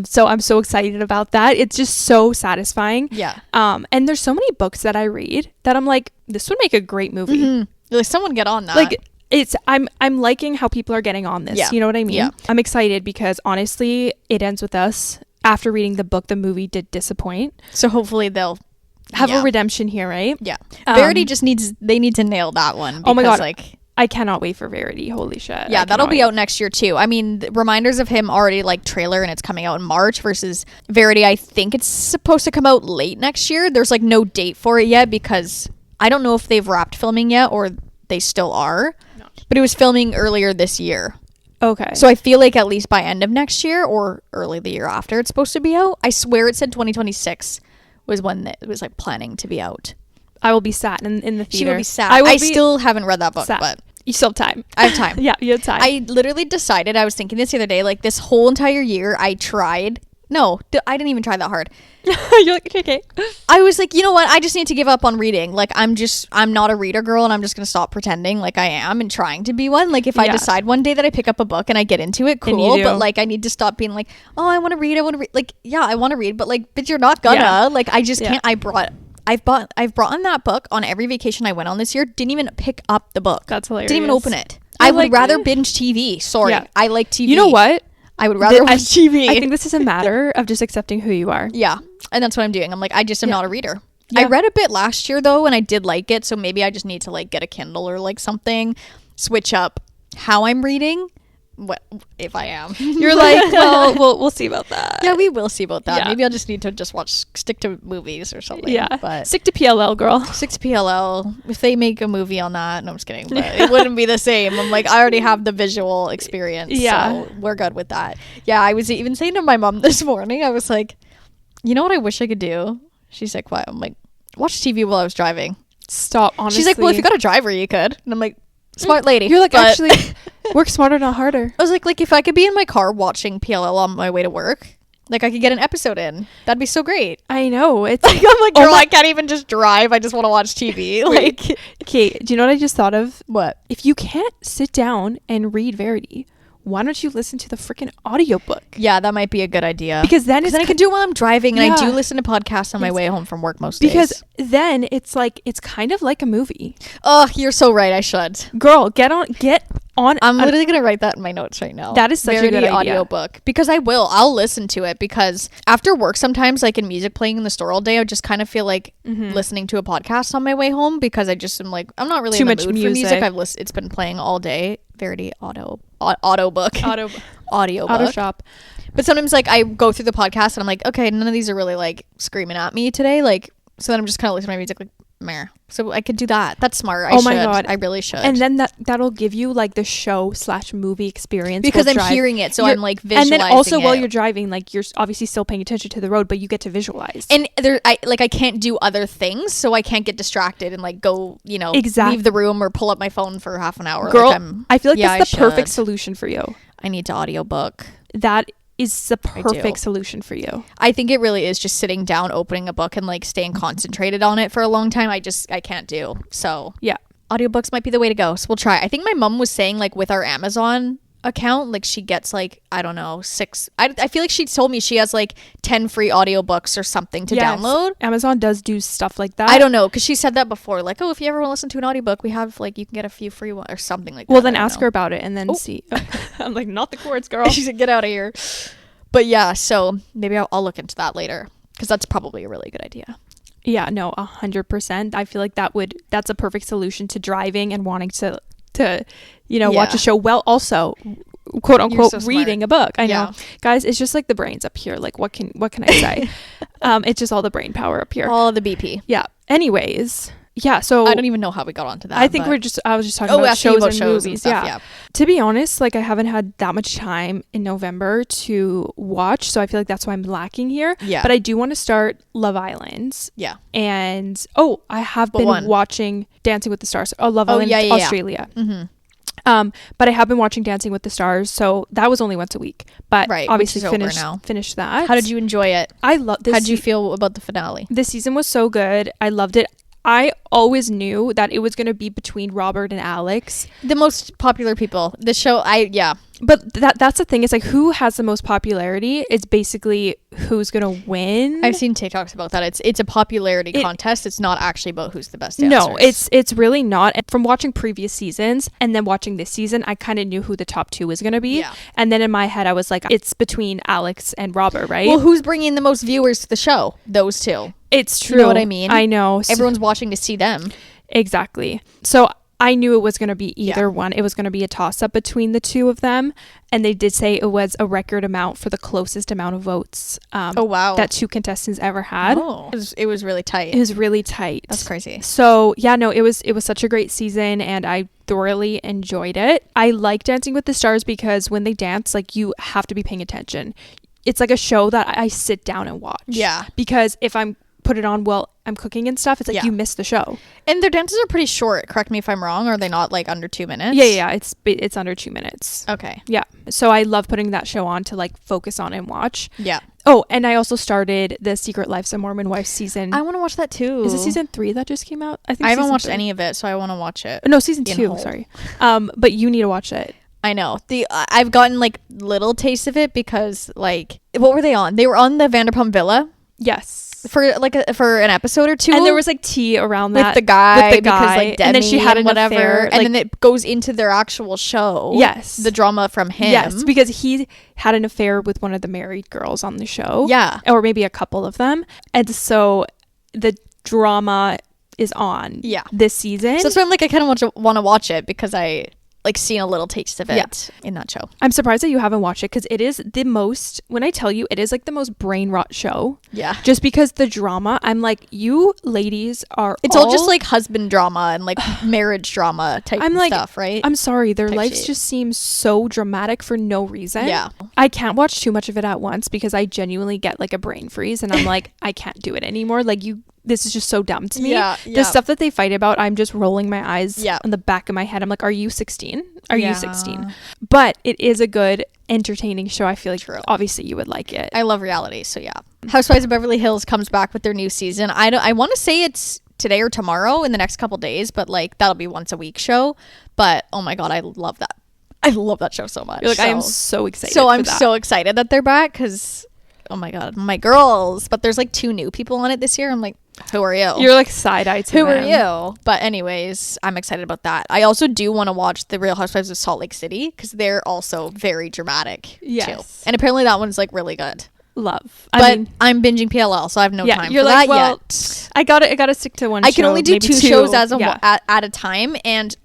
So I'm so excited about that. It's just so satisfying. Yeah. And there's so many books that I read that I'm like, this would make a great movie. Mm-hmm. Like, someone get on that. Like, I'm liking how people are getting on this. Yeah. You know what I mean? Yeah. I'm excited because honestly, it ends with us. After reading the book, the movie did disappoint. So hopefully they'll have a redemption here, right? Yeah. Verity they need to nail that one. Because, oh my God. Like, I cannot wait for Verity. Holy shit. Yeah, that'll be out next year too. I mean, Reminders of Him already, like, trailer, and it's coming out in March, versus Verity, I think it's supposed to come out late next year. There's like no date for it yet because I don't know if they've wrapped filming yet or they still are. No. But it was filming earlier this year. Okay. So I feel like at least by end of next year or early the year after it's supposed to be out. I swear it said 2026 was when it was like planning to be out. I will be sat in the theater. She will be sat. I still haven't read that book, but you still have time. I have time. Yeah, you have time. I literally decided, I was thinking this the other day, like, this whole entire year I tried. No, I didn't even try that hard. You're like, okay. I was like, you know what? I just need to give up on reading. Like, I'm not a reader girl, and I'm just going to stop pretending like I am and trying to be one. Like, if I decide one day that I pick up a book and I get into it, cool. But, like, I need to stop being like, oh, I want to read. Like, yeah, I want to read. But, like, but you're not gonna. Yeah. Like, I just can't. I've brought on that book on every vacation I went on this year. Didn't even pick up the book. That's hilarious. Didn't even open it. I would rather binge TV. Sorry. Yeah. I like TV. You know what? I would rather watch TV. I think this is a matter of just accepting who you are. Yeah. And that's what I'm doing. I'm like, I just am not a reader. Yeah. I read a bit last year though, and I did like it. So maybe I just need to like get a Kindle or like something, switch up how I'm reading. What if I am? You're like, well, we'll see about that. Yeah, we will see about that. Yeah. Maybe I'll just need to stick to movies or something. Yeah, but stick to PLL, girl. Stick to PLL. If they make a movie on that, no, I'm just kidding. But it wouldn't be the same. I'm like, I already have the visual experience. Yeah, so we're good with that. Yeah, I was even saying to my mom this morning, I was like, you know what I wish I could do? She's like, what? I'm like, watch TV while I was driving. Stop. Honestly, she's like, well, if you got a driver, you could. And I'm like, smart lady. You're like, actually work smarter, not harder. I was like if I could be in my car watching PLL on my way to work, Like I could get an episode in. That'd be so great. I know. It's Like I'm like, girl, I can't even just drive. I just want to watch TV. Like, okay, do you know what I just thought of? what? If you can't sit down and read Verity, why don't you listen to the freaking audiobook? Yeah, that might be a good idea. Because then I can do it while I'm driving, and I do Yeah. listen to podcasts on my way home from work most because days. then it's like it's kind of like a movie. Oh, you're so right. I should. Girl, get on. I'm literally gonna write that in my notes right now. That is such a Verity good idea. audiobook, because I'll listen to it, because after work sometimes, like in music playing in the store all day, I just kind of feel like listening to a podcast on my way home, because I just am like, I'm not really Too in the much mood music. for music. It's been playing all day. Verity audiobook. Auto shop. But sometimes like I go through the podcast and I'm like, okay, none of these are really like screaming at me today. Like, so then I'm just kind of listening to my music like, meh. So I could do that. That's smart. Oh my God. I really should. And then that'll give you like the show/movie experience, because while I'm hearing it, so I'm like and visualizing then also while it. you're driving, like you're obviously still paying attention to the road, but you get to visualize. And I can't do other things, so I can't get distracted and like go, Exactly. leave the room or pull up my phone for half an hour. Girl, Like I feel like yeah, that's the I perfect should. solution for you. I need to audiobook. That is the do. perfect solution for you. I think it really is just sitting down, opening a book, and like staying concentrated on it for a long time. I can't do. So Yeah. audiobooks might be the way to go. So we'll try. I think my mom was saying like with our Amazon account, like she gets like, I don't know, 6. I feel like she told me she has like 10 free audiobooks or something to Yes. download. Amazon does do stuff like that. I don't know, because she said that before, like, oh, if you ever want to listen to an audiobook, we have like, you can get a few free ones or something like that. Well, then I don't ask know. her about it and then see. I'm like, not the chords, girl. She said, get out of here. But yeah, so maybe I'll look into that later, because that's probably a really good idea. Yeah, no, 100%. I feel like that's a perfect solution to driving and wanting to watch a show. Well, also, quote unquote, so smart. reading a book. I know, Yeah. guys. It's just like the brains up here. Like, what can I say? It's just all the brain power up here. All the BP. Yeah. Anyways, yeah. So I don't even know how we got onto that. I think but- I was just talking about asking shows about and shows and movies. stuff, Yeah. To be honest, like I haven't had that much time in November to watch, so I feel like that's why I'm lacking here. Yeah. But I do want to start Love Island. Yeah. And I have What been one? watching Dancing with the Stars. Love Island yeah. Australia. Mm-hmm. But I have been watching Dancing with the Stars, so that was only once a week. But Right, obviously which is over now. finished that. How did you enjoy it? I love this. How did you feel about the finale? This season was so good. I loved it. I always knew that it was going to be between Robert and Alex. The most popular people. The show, But that's the thing. It's like who has the most popularity is basically who's going to win. I've seen TikToks about that. It's a popularity contest. It's not actually about who's the best dancers. No, it's really not. And from watching previous seasons and then watching this season, I kind of knew who the top 2 was going to be. Yeah. And then in my head, I was like, it's between Alex and Robert, right? Well, who's bringing the most viewers to the show? Those two. It's true. You know what I mean? I know. Everyone's watching to see them. Exactly. So I knew it was going to be either one. It was going to be a toss-up between the two of them. And they did say it was a record amount for the closest amount of votes Wow. that 2 contestants ever had. Oh. It was really tight. It was really tight. That's crazy. So yeah, no, it was such a great season and I thoroughly enjoyed it. I like Dancing with the Stars because when they dance, like you have to be paying attention. It's like a show that I sit down and watch. Yeah. Because if I'm put it on while I'm cooking and stuff, it's like Yeah. you miss the show. And their dances are pretty short. Correct me if I'm wrong. Are they not like under 2 minutes? Yeah. It's under 2 minutes. Okay. Yeah. So I love putting that show on to like focus on and watch. Yeah. Oh, and I also started the Secret Lives of Mormon Wives season. I want to watch that too. Is it season 3 that just came out? I haven't season watched 3. any of it, so I want to watch it. No, season in 2. whole. Sorry. But you need to watch it. I know. I've gotten like little taste of it because like what were they on? They were on the Vanderpump Villa Yes. for an episode or 2. And there was like tea around that with the guy because like Demi and then she had an whatever, affair, and then it goes into their actual show. Yes. the drama from him. Yes, because he had an affair with one of the married girls on the show. Yeah. Or maybe a couple of them. And so the drama is on this season. So that's why I'm like I kind of want to watch it because I like seen a little taste of it in that show. I'm surprised that you haven't watched it because it is the most, when I tell you, it is like the most brain rot show. Yeah. Just because the drama, I'm like, you ladies are It's all just like husband drama and like marriage drama type stuff, right? I'm sorry, their Type lives shit. just seem so dramatic for no reason. Yeah. I can't watch too much of it at once because I genuinely get like a brain freeze and I'm like, I can't do it anymore. Like this is just so dumb to me. Yeah, The stuff that they fight about, I'm just rolling my eyes Yeah. on the back of my head. I'm like, are you 16? Are Yeah. you 16? But it is a good, entertaining show. I feel like obviously you would like it. I love reality, so yeah. Housewives of Beverly Hills comes back with their new season. I want to say it's today or tomorrow in the next couple days, but like that'll be once a week show. But oh my god, I love that. I love that show so much. You're like, I am so excited. So I'm so excited that they're back because oh my god, my girls. But there's like 2 new people on it this year. I'm like, who are you? You're like side-eye to Who them. are you? But anyways, I'm excited about that. I also do want to watch The Real Housewives of Salt Lake City because they're also very dramatic Yes. too. And apparently that one's like really good. Love. But I'm binging PLL, so I have no time you're for like, that well, yet. I gotta stick to one. I can only do maybe 2 shows at Yeah. a time, and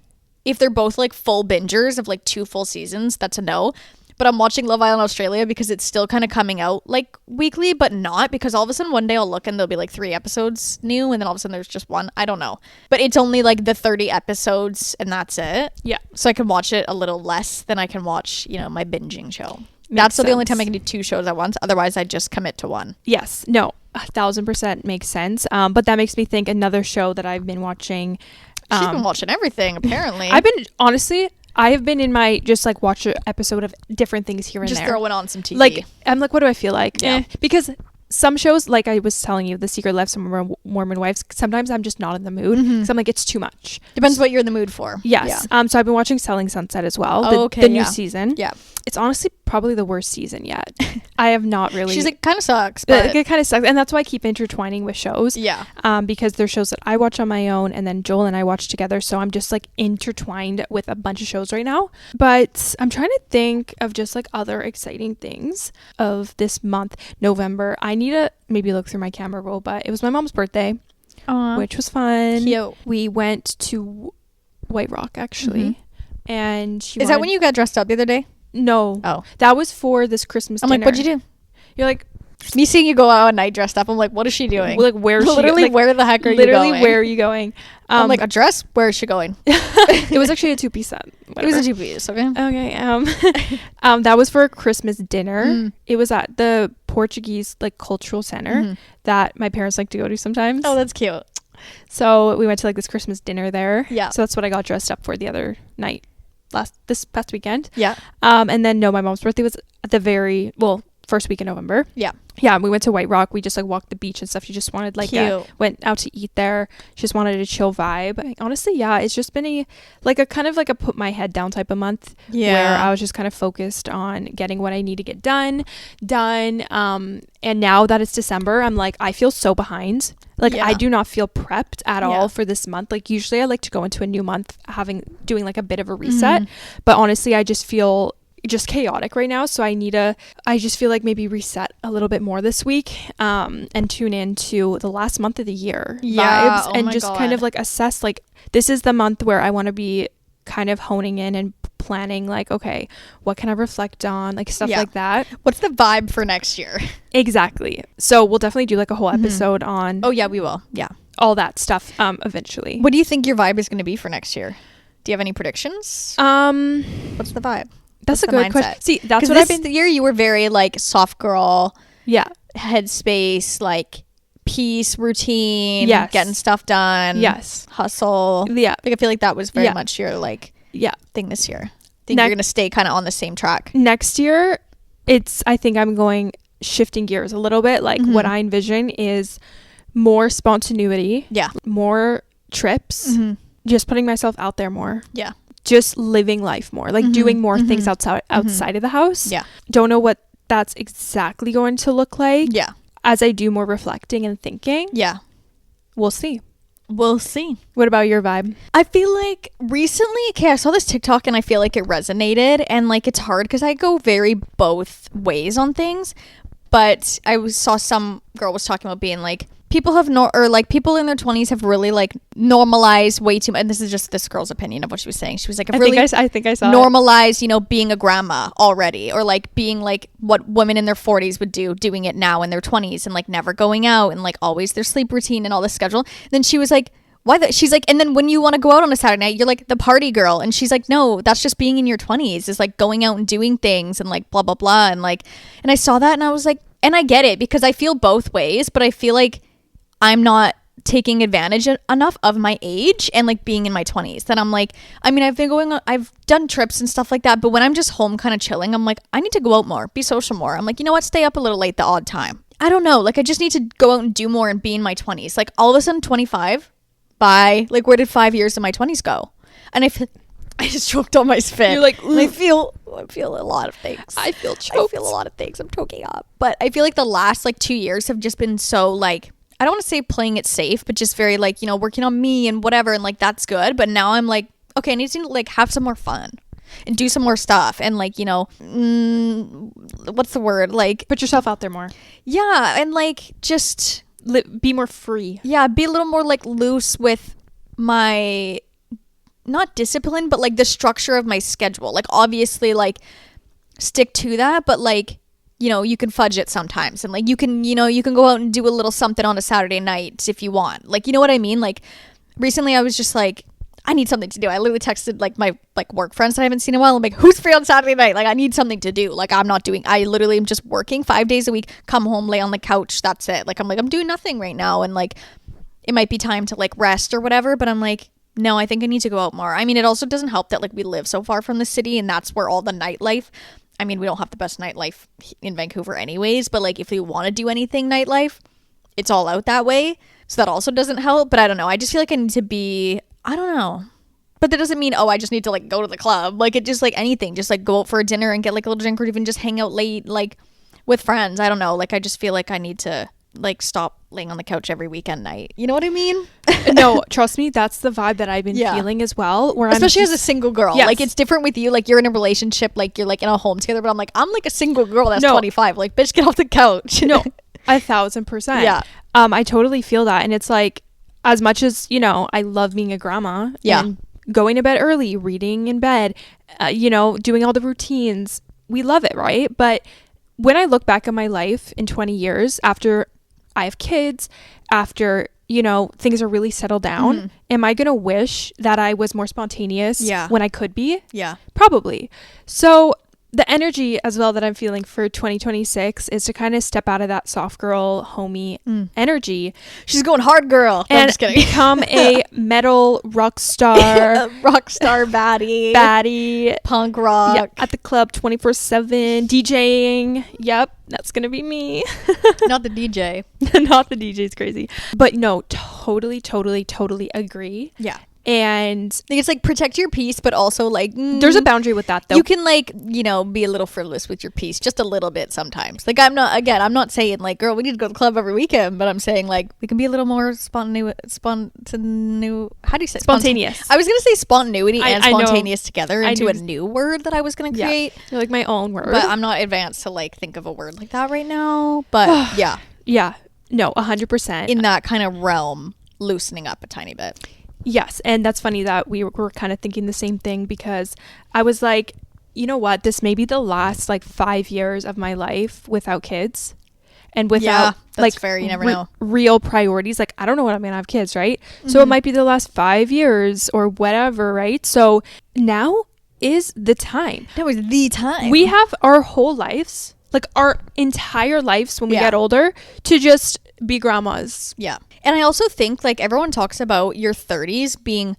if they're both like full bingers of like 2 full seasons, that's a no. But I'm watching Love Island Australia because it's still kind of coming out like weekly, but not because all of a sudden one day I'll look and there'll be like 3 episodes new, and then all of a sudden there's just one. I don't know, but it's only like the 30 episodes and that's it. Yeah. So I can watch it a little less than I can watch, my binging show. That's the only time I can do 2 shows at once. Otherwise, I just commit to one. Yes. No. 1,000% makes sense. But that makes me think another show that I've been watching. She's been watching everything, apparently. I have been in my just like watch an episode of different things here and just there. throwing on some TV. Like I'm like, what do I feel like? Yeah. Because some shows, like I was telling you, The Secret Life of Mormon Wives, sometimes I'm just not in the mood because I'm like, it's too much. Depends what you're in the mood for. Yes. Yeah. So I've been watching Selling Sunset as well. Okay, the new yeah. season. Yeah. It's honestly probably the worst season yet. I have not really. She's like, kind of sucks, but it kind of sucks, and that's why I keep intertwining with shows. Yeah. Because there's shows that I watch on my own, and then Joel and I watch together. So I'm just like intertwined with a bunch of shows right now. But I'm trying to think of just like other exciting things of this month, November. I need to maybe look through my camera roll, but it was my mom's birthday, which was fun. Cute. We went to White Rock actually, and Is that when you got dressed up the other day? No. Oh. That was for this Christmas dinner. I'm like, what'd you do? You're like, me seeing you go out at night dressed up, I'm like, what is she doing? like where literally, like, where the heck are you literally going? where are you going? I'm like, a dress? Where is she going? It was actually a 2-piece set. It was a 2-piece, okay? Okay. That was for a Christmas dinner. It was at the Portuguese like cultural center that my parents like to go to sometimes. Oh, that's cute. So we went to like this Christmas dinner there. Yeah. So that's what I got dressed up for the other night. This past weekend. Yeah. And then my mom's birthday was at the first week in November. Yeah. Yeah, we went to White Rock. We just like walked the beach and stuff. She just wanted like went out to eat there. She just wanted a chill vibe. Honestly, yeah, it's just been a kind of like a put my head down type of month. Yeah. Where I was just kind of focused on getting what I need to get done. And now that it's December, I'm like, I feel so behind. Like I do not feel prepped at all for this month. Like usually I like to go into a new month doing like a bit of a reset. But honestly, I just feel just chaotic right now, so I just feel like maybe reset a little bit more this week and tune into the last month of the year vibes and just kind of like assess like this is the month where I want to be kind of honing in and planning like, okay, what can I reflect on, like stuff like that. What's the vibe for next year? Exactly. So we'll definitely do like a whole episode on Oh yeah, we will. Yeah, all that stuff eventually. What do you think your vibe is going to be for next year? Do you have any predictions? What's the vibe? That's a good question. See, that's what this year you were very like soft girl. Yeah. Headspace, like peace, routine, yes, getting stuff done. Yes. Hustle. Yeah. Like I feel like that was very much your like thing this year. Think you're gonna stay kind of on the same track. Next year, I think I'm going shifting gears a little bit. Like what I envision is more spontaneity. Yeah. More trips. Just putting myself out there more. Yeah. Just living life more, like doing more things outside of the house. Yeah. Don't know what that's exactly going to look like. Yeah. As I do more reflecting and thinking. Yeah. We'll see. We'll see. What about your vibe? I feel like recently, I saw this TikTok and I feel like it resonated, and like it's hard because I go very both ways on things. But I saw some girl was talking about being like, people have people in their 20s have really like normalized way too much. And this is just this girl's opinion of what she was saying. She was like, I think I saw normalized, being a grandma already, or like being like what women in their 40s would do, doing it now in their 20s, and like never going out, and like always their sleep routine and all this schedule. And then she was like, she's like, and then when you want to go out on a Saturday night, you're like the party girl. And she's like, no, that's just being in your 20s. It's like going out and doing things and like blah, blah, blah. And like, and I saw that and I was like, and I get it because I feel both ways, but I feel like I'm not taking advantage enough of my age and like being in my 20s that I'm like, I mean, I've done trips and stuff like that, but when I'm just home kind of chilling, I'm like, I need to go out more, be social more. I'm like, you know what, stay up a little late the odd time. I don't know, like I just need to go out and do more and be in my 20s. Like all of a sudden 25, bye. Like where did 5 years of my 20s go? And I just choked on my spit. You're like, I feel a lot of things. I feel choked. I feel a lot of things. I'm choking up. But I feel like the last like 2 years have just been so like, I don't want to say playing it safe, but just very like, you know, working on me and whatever. And like, that's good. But now I'm like, okay, I need to like have some more fun and do some more stuff. And like, you know, what's the word? Like put yourself out there more. Yeah. And like, just be more free. Yeah. Be a little more like loose with my, not discipline, but like the structure of my schedule. Like obviously like stick to that, but like, you know, you can fudge it sometimes, and like you can go out and do a little something on a Saturday night if you want. Like, you know what I mean? Like recently I was just like, I need something to do. I literally texted like my like work friends that I haven't seen in a while. I'm like, who's free on Saturday night? Like I need something to do. Like I literally am just working 5 days a week, come home, lay on the couch. That's it. Like, I'm like, I'm doing nothing right now. And like, it might be time to like rest or whatever, but I'm like, no, I think I need to go out more. I mean, it also doesn't help that like we live so far from the city, and that's where all the nightlife, I mean, we don't have the best nightlife in Vancouver anyways, but like if we want to do anything nightlife, it's all out that way. So that also doesn't help. But I don't know. I just feel like I need to be, I don't know. But that doesn't mean, oh, I just need to like go to the club. Like it just like anything, just like go out for a dinner and get like a little drink, or even just hang out late, like with friends. I don't know. Like I just feel like I need to like stop laying on the couch every weekend night. You know what I mean? No, trust me, that's the vibe that I've been feeling as well. Where especially as a single girl. Yes. Like it's different with you. Like you're in a relationship, like you're like in a home together, but I'm like a single girl that's 25. Like, bitch, get off the couch. No, 1,000%. Yeah. I totally feel that. And it's like, as much as, you know, I love being a grandma. Yeah. And going to bed early, reading in bed, you know, doing all the routines. We love it, right? But when I look back at my life in 20 years after I have kids, after, you know, things are really settled down, am I going to wish that I was more spontaneous when I could be? Yeah. Probably. So the energy as well that I'm feeling for 2026 is to kind of step out of that soft girl, homey energy. She's going hard girl. No, and I'm just kidding. Become a metal rock star. Rock star baddie. Baddie. Punk rock. Yep, at the club 24/7. DJing. Yep. That's going to be me. Not the DJ. Not the DJ is crazy. But no, totally agree. Yeah. And it's like protect your peace, but also like there's a boundary with that though. You can like, you know, be a little frivolous with your peace just a little bit sometimes. Like I'm not saying like, girl, we need to go to the club every weekend, but I'm saying like we can be a little more spontaneous. How do you say spontaneous? I was gonna say spontaneity and spontaneous together into a new new word that I was gonna create. You're like my own word, but I'm not advanced to like think of a word like that right now. But yeah, no, 100% in that kind of realm, loosening up a tiny bit. Yes, and that's funny that we were kind of thinking the same thing, because I was like, you know what, this may be the last like 5 years of my life without kids and without that's like fair. You never know. Real priorities. Like I don't know when I'm gonna have kids, right? So it might be the last 5 years or whatever, right? So now is the time. That was the time. We have our whole lives, like our entire lives when we get older, to just be grandmas. Yeah. And I also think like everyone talks about your 30s being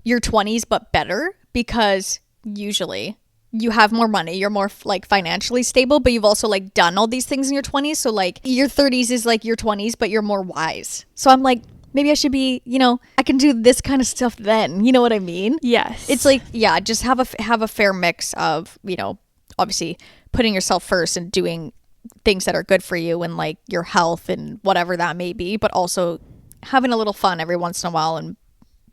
your 20s but better, because usually you have more money, you're more like financially stable, but you've also like done all these things in your 20s. So like your 30s is like your 20s, but you're more wise. So I'm like, maybe I should be, you know, I can do this kind of stuff then. You know what I mean? Yes. It's like, yeah, just have a fair mix of, you know, obviously putting yourself first and doing things that are good for you and like your health and whatever that may be, but also having a little fun every once in a while and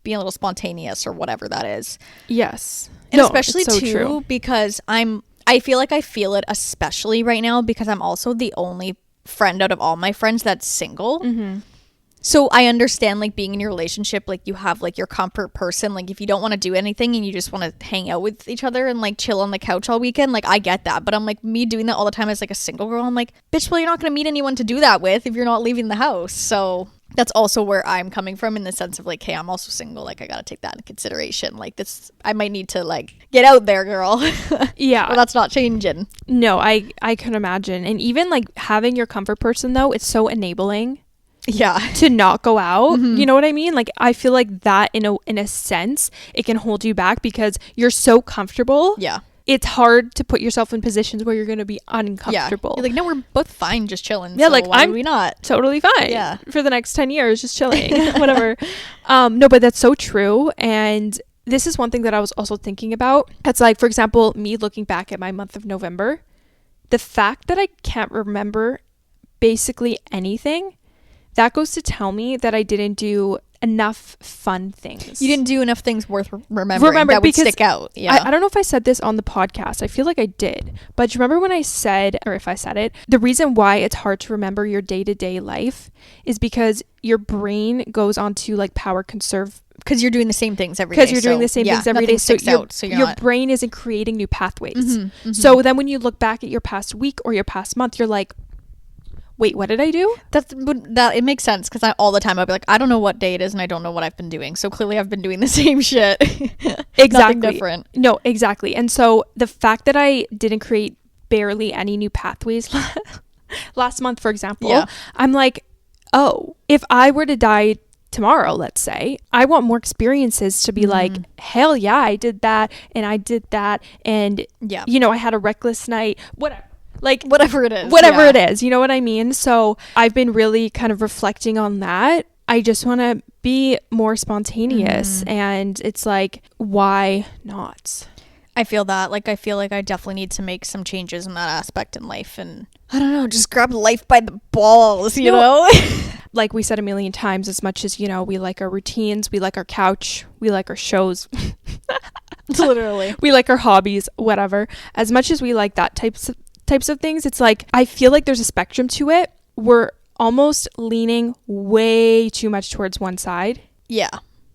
being a little spontaneous or whatever that is. Yes. And especially so too, true. Because I feel like I feel it especially right now because I'm also the only friend out of all my friends that's single. So I understand like being in your relationship, like you have like your comfort person, like if you don't want to do anything and you just want to hang out with each other and like chill on the couch all weekend, like I get that. But I'm like, me doing that all the time as like a single girl, I'm like, bitch, well, you're not going to meet anyone to do that with if you're not leaving the house. So that's also where I'm coming from in the sense of like, hey, I'm also single, like I got to take that into consideration. Like this, I might need to like get out there, girl. Yeah. Well, that's not changing. No, I can imagine. And even like having your comfort person though, it's so enabling. to not go out. You know what I mean? Like, I feel like that in a sense, it can hold you back because you're so comfortable. It's hard to put yourself in positions where you're going to be uncomfortable. You're like, no, we're both fine just chilling. Yeah, so like, why I'm are we not totally fine. Yeah. For the next 10 years, just chilling, whatever. No, but that's so true. And this is one thing that I was also thinking about. It's like, for example, me looking back at my month of November, the fact that I can't remember basically anything, that goes to tell me that I didn't do enough fun things. You didn't do enough things worth remembering that would stick out. I don't know if I said this on the podcast. I feel like I did. But do you remember when I said, or if I said it, the reason why it's hard to remember your day-to-day life is because your brain goes on to like power conserve. Because you're doing the same things every day. Because you're doing the same things every day. So your brain isn't creating new pathways. So then when you look back at your past week or your past month, you're like, wait, what did I do? That it makes sense because all the time I'll be like, I don't know what day it is and I don't know what I've been doing. So clearly I've been doing the same shit. Exactly. Nothing different. No, exactly. And so the fact that I didn't create barely any new pathways last month, for example, I'm like, oh, if I were to die tomorrow, let's say, I want more experiences to be like, hell yeah, I did that and I did that. And, you know, I had a reckless night, whatever. Like whatever it is, you know what I mean? So I've been really kind of reflecting on that. I just want to be more spontaneous, and it's like, why not? I feel that. Like, I feel like I definitely need to make some changes in that aspect in life, and I don't know, just grab life by the balls, you know? Like we said a million times, as much as, you know, we like our routines, we like our couch, we like our shows. Literally. We like our hobbies, whatever. As much as we like that types of things, it's like, I feel like there's a spectrum to it. We're almost leaning way too much towards one side. Yeah.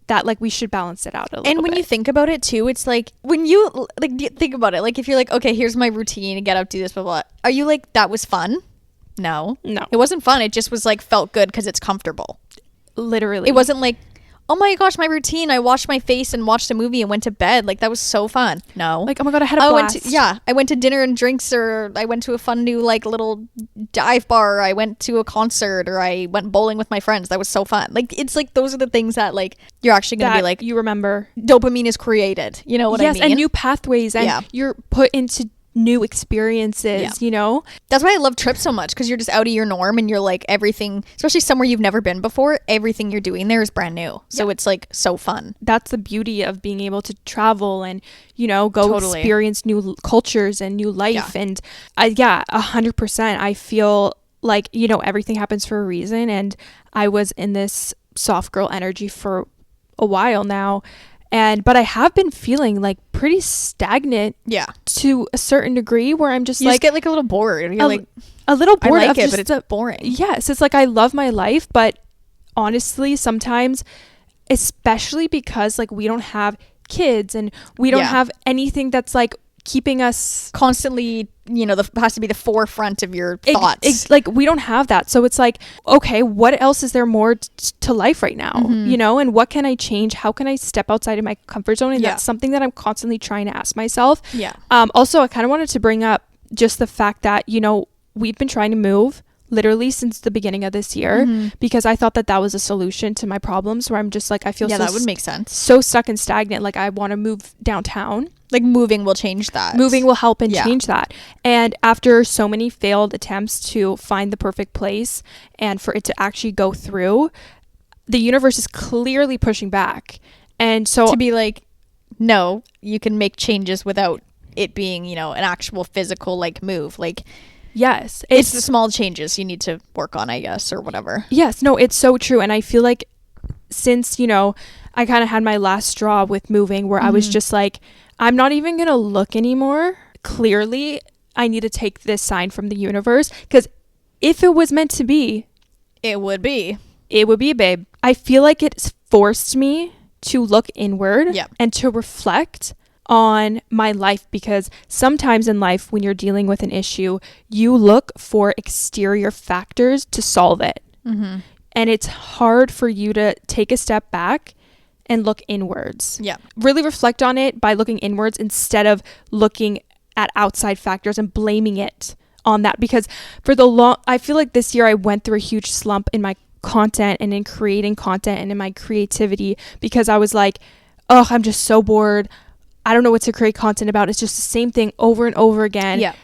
That like we should balance it out a little bit. And when you think about it too, it's like when you like think about it, like if you're like, okay, here's my routine, get up, do this, blah, blah. Are you like, that was fun? No. It wasn't fun. It just was like, felt good because it's comfortable. Literally. It wasn't like, oh my gosh, my routine, I washed my face and watched a movie and went to bed. Like, that was so fun. No. Like, oh my God, I had a blast. I went to dinner and drinks, or I went to a fun new, like, little dive bar, or I went to a concert, or I went bowling with my friends. That was so fun. Like, it's like, those are the things that, like, you're actually going to be like, you remember. Dopamine is created. You know what I mean? Yes, and new pathways, and you're put into new experiences, you know? That's why I love trips so much, because you're just out of your norm, and you're like, everything, especially somewhere you've never been before, everything you're doing there is brand new. So it's like so fun. That's the beauty of being able to travel and, you know, go experience new cultures and new life. And 100%. I feel like, you know, everything happens for a reason, and I was in this soft girl energy for a while now. But I have been feeling like pretty stagnant to a certain degree, where I'm just you just get like a little bored. You're like a little bored. I like it, but it's boring. Yes. It's like, I love my life, but honestly, sometimes, especially because like we don't have kids and we don't have anything that's like keeping us constantly, you know, has to be the forefront of your thoughts. Like, we don't have that. So it's like, okay, what else is there more to life right now? You know, and what can I change? How can I step outside of my comfort zone? And that's something that I'm constantly trying to ask myself. Also, I kind of wanted to bring up just the fact that, you know, we've been trying to move literally since the beginning of this year, because I thought that was a solution to my problems, where I'm just like, I feel that would make sense. So stuck and stagnant. Like, I want to move downtown. Like, moving will change that. Moving will help and change that. And after so many failed attempts to find the perfect place and for it to actually go through, the universe is clearly pushing back. And so to be like, no, you can make changes without it being, you know, an actual physical like move. Like, yes, it's the small changes you need to work on, I guess, or whatever. Yes, no, it's so true. And I feel like since, you know, I kind of had my last straw with moving, where I was just like, I'm not even going to look anymore. Clearly, I need to take this sign from the universe, because if it was meant to be, it would be, babe. I feel like it's forced me to look inward and to reflect on my life, because sometimes in life, when you're dealing with an issue, you look for exterior factors to solve it. And it's hard for you to take a step back and look inwards. Really reflect on it by looking inwards, instead of looking at outside factors and blaming it on that. Because I feel like this year I went through a huge slump in my content and in creating content and in my creativity, because I was like, oh, I'm just so bored. I don't know what to create content about. It's just the same thing over and over again. Yeah.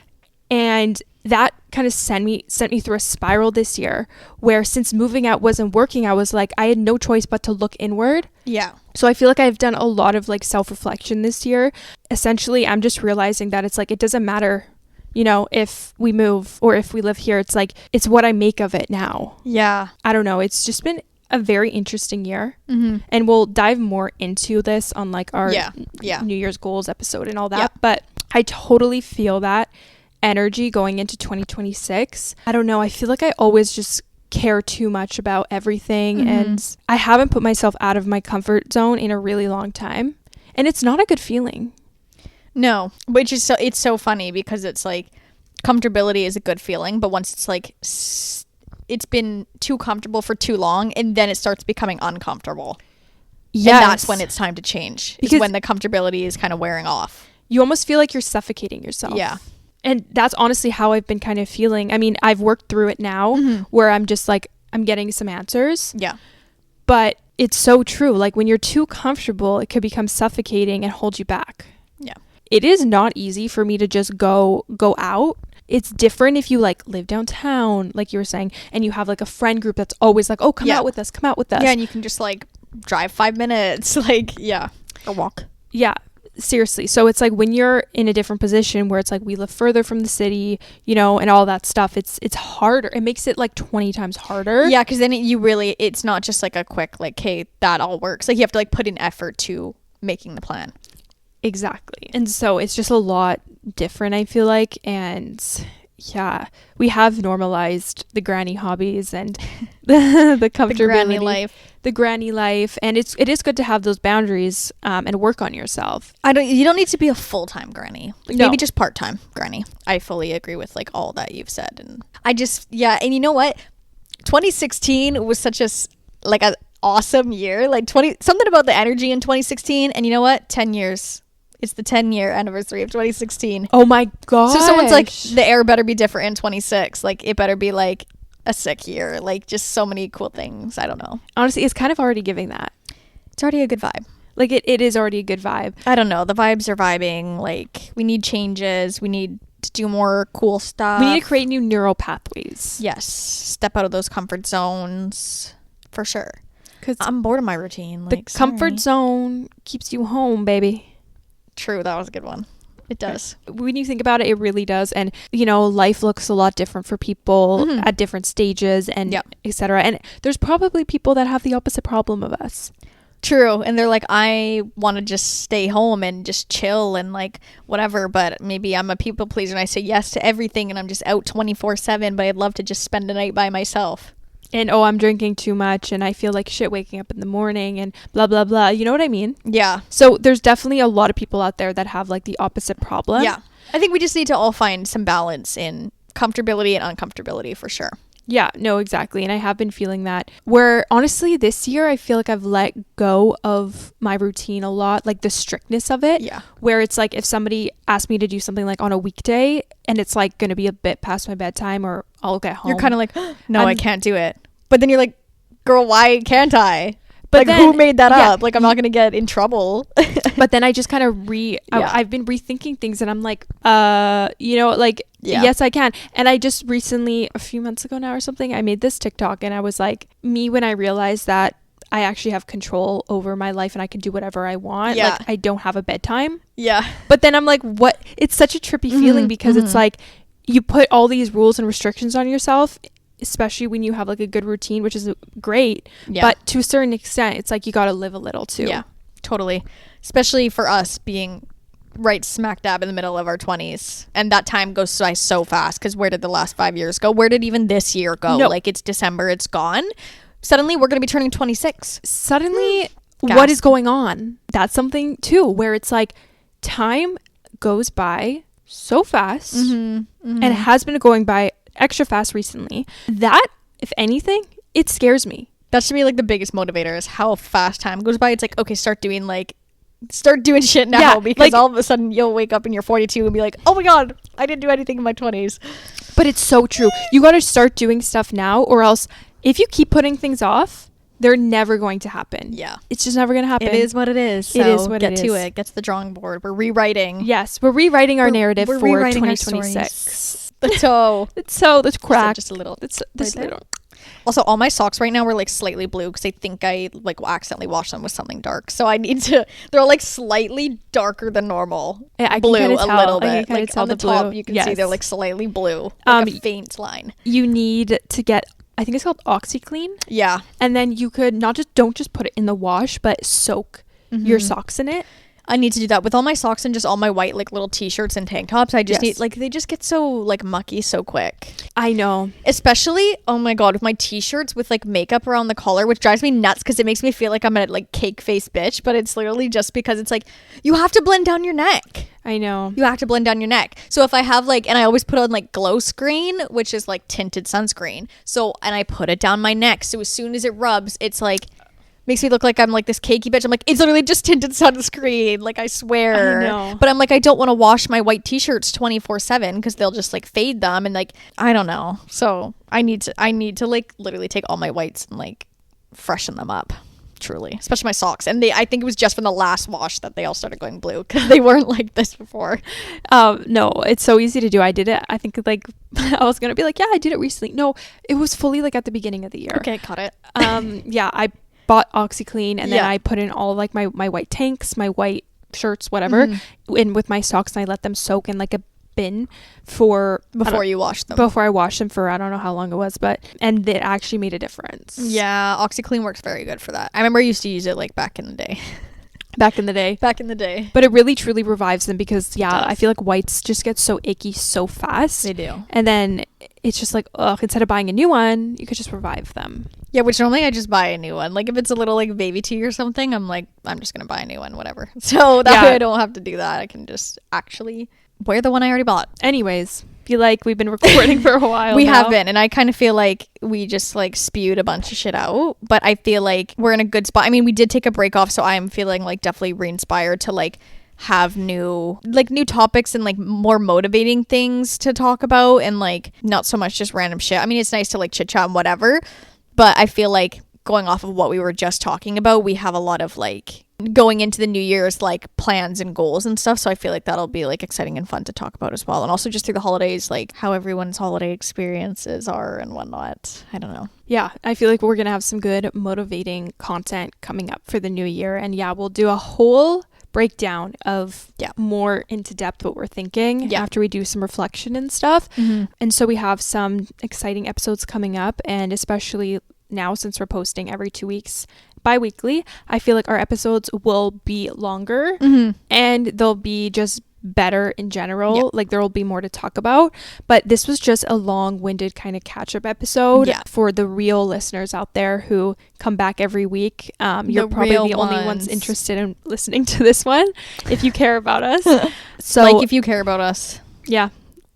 And that kind of sent me through a spiral this year, where since moving out wasn't working, I was like, I had no choice but to look inward. Yeah. So I feel like I've done a lot of like self-reflection this year. Essentially, I'm just realizing that it's like, it doesn't matter, you know, if we move or if we live here. It's like, it's what I make of it now. Yeah. I don't know. It's just been a very interesting year. Mm-hmm. And we'll dive more into this on like our New Year's goals episode and all that. Yeah. But I totally feel that energy going into 2026. I don't know. I feel like I always just care too much about everything. Mm-hmm. And I haven't put myself out of my comfort zone in a really long time. And it's not a good feeling. No, which is it's so funny because it's like comfortability is a good feeling, but once it's like it's been too comfortable for too long, and then it starts becoming uncomfortable. Yeah, and that's when it's time to change. Because when the comfortability is kind of wearing off. You almost feel like you're suffocating yourself. Yeah. And that's honestly how I've been kind of feeling. I mean, I've worked through it now, where I'm just like, I'm getting some answers. Yeah. But it's so true. Like when you're too comfortable, it could become suffocating and hold you back. Yeah. It is not easy for me to just go out. It's different if you like live downtown, like you were saying, and you have like a friend group that's always like, oh, come out with us. Yeah, and you can just like drive 5 minutes, like, or walk. Yeah, seriously. So it's like when you're in a different position where it's like we live further from the city, you know, and all that stuff, it's harder. It makes it like 20 times harder. Yeah, because then it's not just like a quick like, hey, that all works. Like you have to like put in effort to making the plan. Exactly. And so it's just a lot different, I feel like. And yeah, we have normalized the granny hobbies and the comfortability, the granny life. And it is good to have those boundaries and work on yourself. You don't need to be a full-time granny. Like maybe just part-time granny. I fully agree with like all that you've said. And I just, and you know what? 2016 was such like an awesome year. Like something about the energy in 2016. And you know what? 10 years. It's the 10-year anniversary of 2016. Oh my god! So someone's like, the air better be different in 26. Like it better be like a sick year. Like just so many cool things. I don't know. Honestly, it's kind of already giving that. It's already a good vibe. Like it is already a good vibe. I don't know. The vibes are vibing. Like we need changes. We need to do more cool stuff. We need to create new neural pathways. Yes. Step out of those comfort zones for sure. Because I'm bored of my routine. Like, the comfort zone keeps you home, baby. True, that was a good one. It does. When you think about it, it really does. And, you know, life looks a lot different for people at different stages and etc. And there's probably people that have the opposite problem of us. True. And they're like, I want to just stay home and just chill and like whatever. But maybe I'm a people pleaser and I say yes to everything and I'm just out 24/7. But I'd love to just spend a night by myself. And, oh, I'm drinking too much and I feel like shit waking up in the morning and blah, blah, blah. You know what I mean? Yeah. So there's definitely a lot of people out there that have like the opposite problem. Yeah. I think we just need to all find some balance in comfortability and uncomfortability for sure. Yeah, no, exactly. And I have been feeling that where honestly this year I feel like I've let go of my routine a lot, like the strictness of it. Yeah. Where it's like if somebody asked me to do something like on a weekday and it's like going to be a bit past my bedtime or I'll get home. You're kind of like, no, I can't do it. But then you're like, girl, why can't I? But like, then, who made that up? Like, I'm not going to get in trouble. But then I just kind of I've been rethinking things and I'm like, you know, like, yes, I can. And I just recently, a few months ago now or something, I made this TikTok and I was like, me when I realized that I actually have control over my life and I can do whatever I want. Yeah. Like, I don't have a bedtime. Yeah. But then I'm like, what? It's such a trippy feeling because it's like, you put all these rules and restrictions on yourself, especially when you have like a good routine, which is great. Yeah. But to a certain extent, it's like you got to live a little too. Yeah, totally. Especially for us being right smack dab in the middle of our 20s. And that time goes by so fast because where did the last 5 years go? Where did even this year go? No. Like it's December, it's gone. Suddenly we're going to be turning 26. Suddenly, what is going on? That's something too, where it's like time goes by so fast and it has been going by extra fast recently. That, if anything, it scares me. That should be like the biggest motivator is how fast time goes by. It's like, okay, start doing shit now because like, all of a sudden you'll wake up and you're 42 and be like, oh my god, I didn't do anything in my 20s. But it's so true. You got to start doing stuff now or else if you keep putting things off, they're never going to happen. Yeah. It's just never going to happen. It is what it is. So it is what get it to is. it. Get to the drawing board. We're rewriting. Yes, we're rewriting our narrative we're for rewriting our 2026. The toe. That's cracked. Just a little. It's right little. Also, all my socks right now were like slightly blue because I think I like accidentally washed them with something dark. So I need to. They're like slightly darker than normal. Yeah, I blue can a tell. little I bit. can Like tell on the the top, blue. you can see they're like slightly blue, like a faint line. You need to get. I think it's called OxyClean. Yeah. And then you could don't just put it in the wash, but soak your socks in it. I need to do that with all my socks and just all my white like little t-shirts and tank tops. I just need like they just get so like mucky so quick. I know. Especially, oh my god, with my t-shirts with like makeup around the collar, which drives me nuts because it makes me feel like I'm a like cake face bitch, but it's literally just because it's like you have to blend down your neck. I know. You have to blend down your neck. So if I have like, and I always put on like glow screen, which is like tinted sunscreen. So, and I put it down my neck. So as soon as it rubs, it's like, makes me look like I'm like this cakey bitch. I'm like, it's literally just tinted sunscreen. Like, I swear. I know. But I'm like, I don't want to wash my white t-shirts 24/7 because they'll just like fade them. And like, I don't know. So I need to like literally take all my whites and like freshen them up. Truly, especially my socks, and I think it was just from the last wash that they all started going blue because they weren't like this before. No, it's so easy to do. I did it. I think like I was gonna be like, yeah, I did it recently. No, it was fully like at the beginning of the year. Okay, caught it. Yeah, I bought OxyClean and then I put in all like my white tanks, my white shirts, whatever, in with my socks, and I let them soak in like a bin for before you wash them. Before I washed them for I don't know how long it was, and it actually made a difference. Yeah, OxyClean works very good for that. I remember I used to use it like back in the day. Back in the day. But it really truly revives them because I feel like whites just get so icky so fast. They do. And then it's just like, ugh, instead of buying a new one, you could just revive them. Yeah, which normally I just buy a new one. Like if it's a little like baby tea or something, I'm like, I'm just going to buy a new one, whatever. So that way I don't have to do that. I can just actually wear the one I already bought. Anyways, feel like we've been recording for a while. We have been, and I kind of feel like we just like spewed a bunch of shit out, but I feel like we're in a good spot. I mean, we did take a break off, so I'm feeling like definitely re-inspired to like have new topics and like more motivating things to talk about, and like not so much just random shit. I mean, it's nice to like chit chat and whatever, but I feel like going off of what we were just talking about, we have a lot of like going into the new year's like plans and goals and stuff, so I feel like that'll be like exciting and fun to talk about as well, and also just through the holidays, like how everyone's holiday experiences are and whatnot. I don't know. Yeah, I feel like we're gonna have some good motivating content coming up for the new year, and we'll do a whole breakdown of more into depth what we're thinking after we do some reflection and stuff. And so we have some exciting episodes coming up, and especially now since we're posting every 2 weeks bi-weekly, I feel like our episodes will be longer and they'll be just better in general. Like there will be more to talk about, but this was just a long-winded kind of catch-up episode for the real listeners out there who come back every week. You're probably the only ones interested in listening to this one if you care about us. So like if you care about us,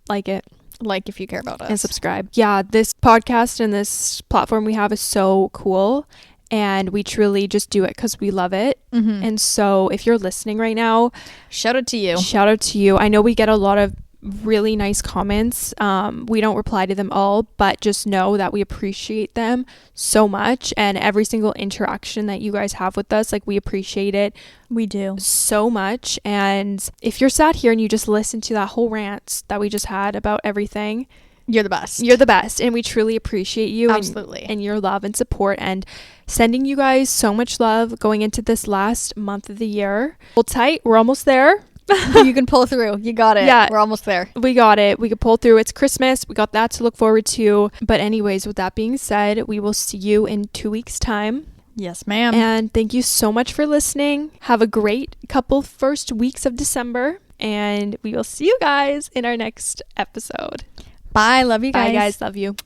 like it. Like if you care about us and subscribe. This podcast and this platform we have is so cool, and we truly just do it because we love it. And so if you're listening right now, shout out to you. I know we get a lot of really nice comments. We don't reply to them all, but just know that we appreciate them so much, and every single interaction that you guys have with us, like we appreciate it. We do so much. And if you're sat here and you just listened to that whole rant that we just had about everything, you're the best. You're the best, and we truly appreciate you. Absolutely. And your love and support, and sending you guys so much love going into this last month of the year. Hold tight. We're almost there. You can pull through. You got it. Yeah. We're almost there. We got it. We could pull through. It's Christmas. We got that to look forward to. But anyways, with that being said, we will see you in 2 weeks' time. Yes, ma'am. And thank you so much for listening. Have a great couple first weeks of December, and we will see you guys in our next episode. Bye. Love you guys. Bye, guys. Love you.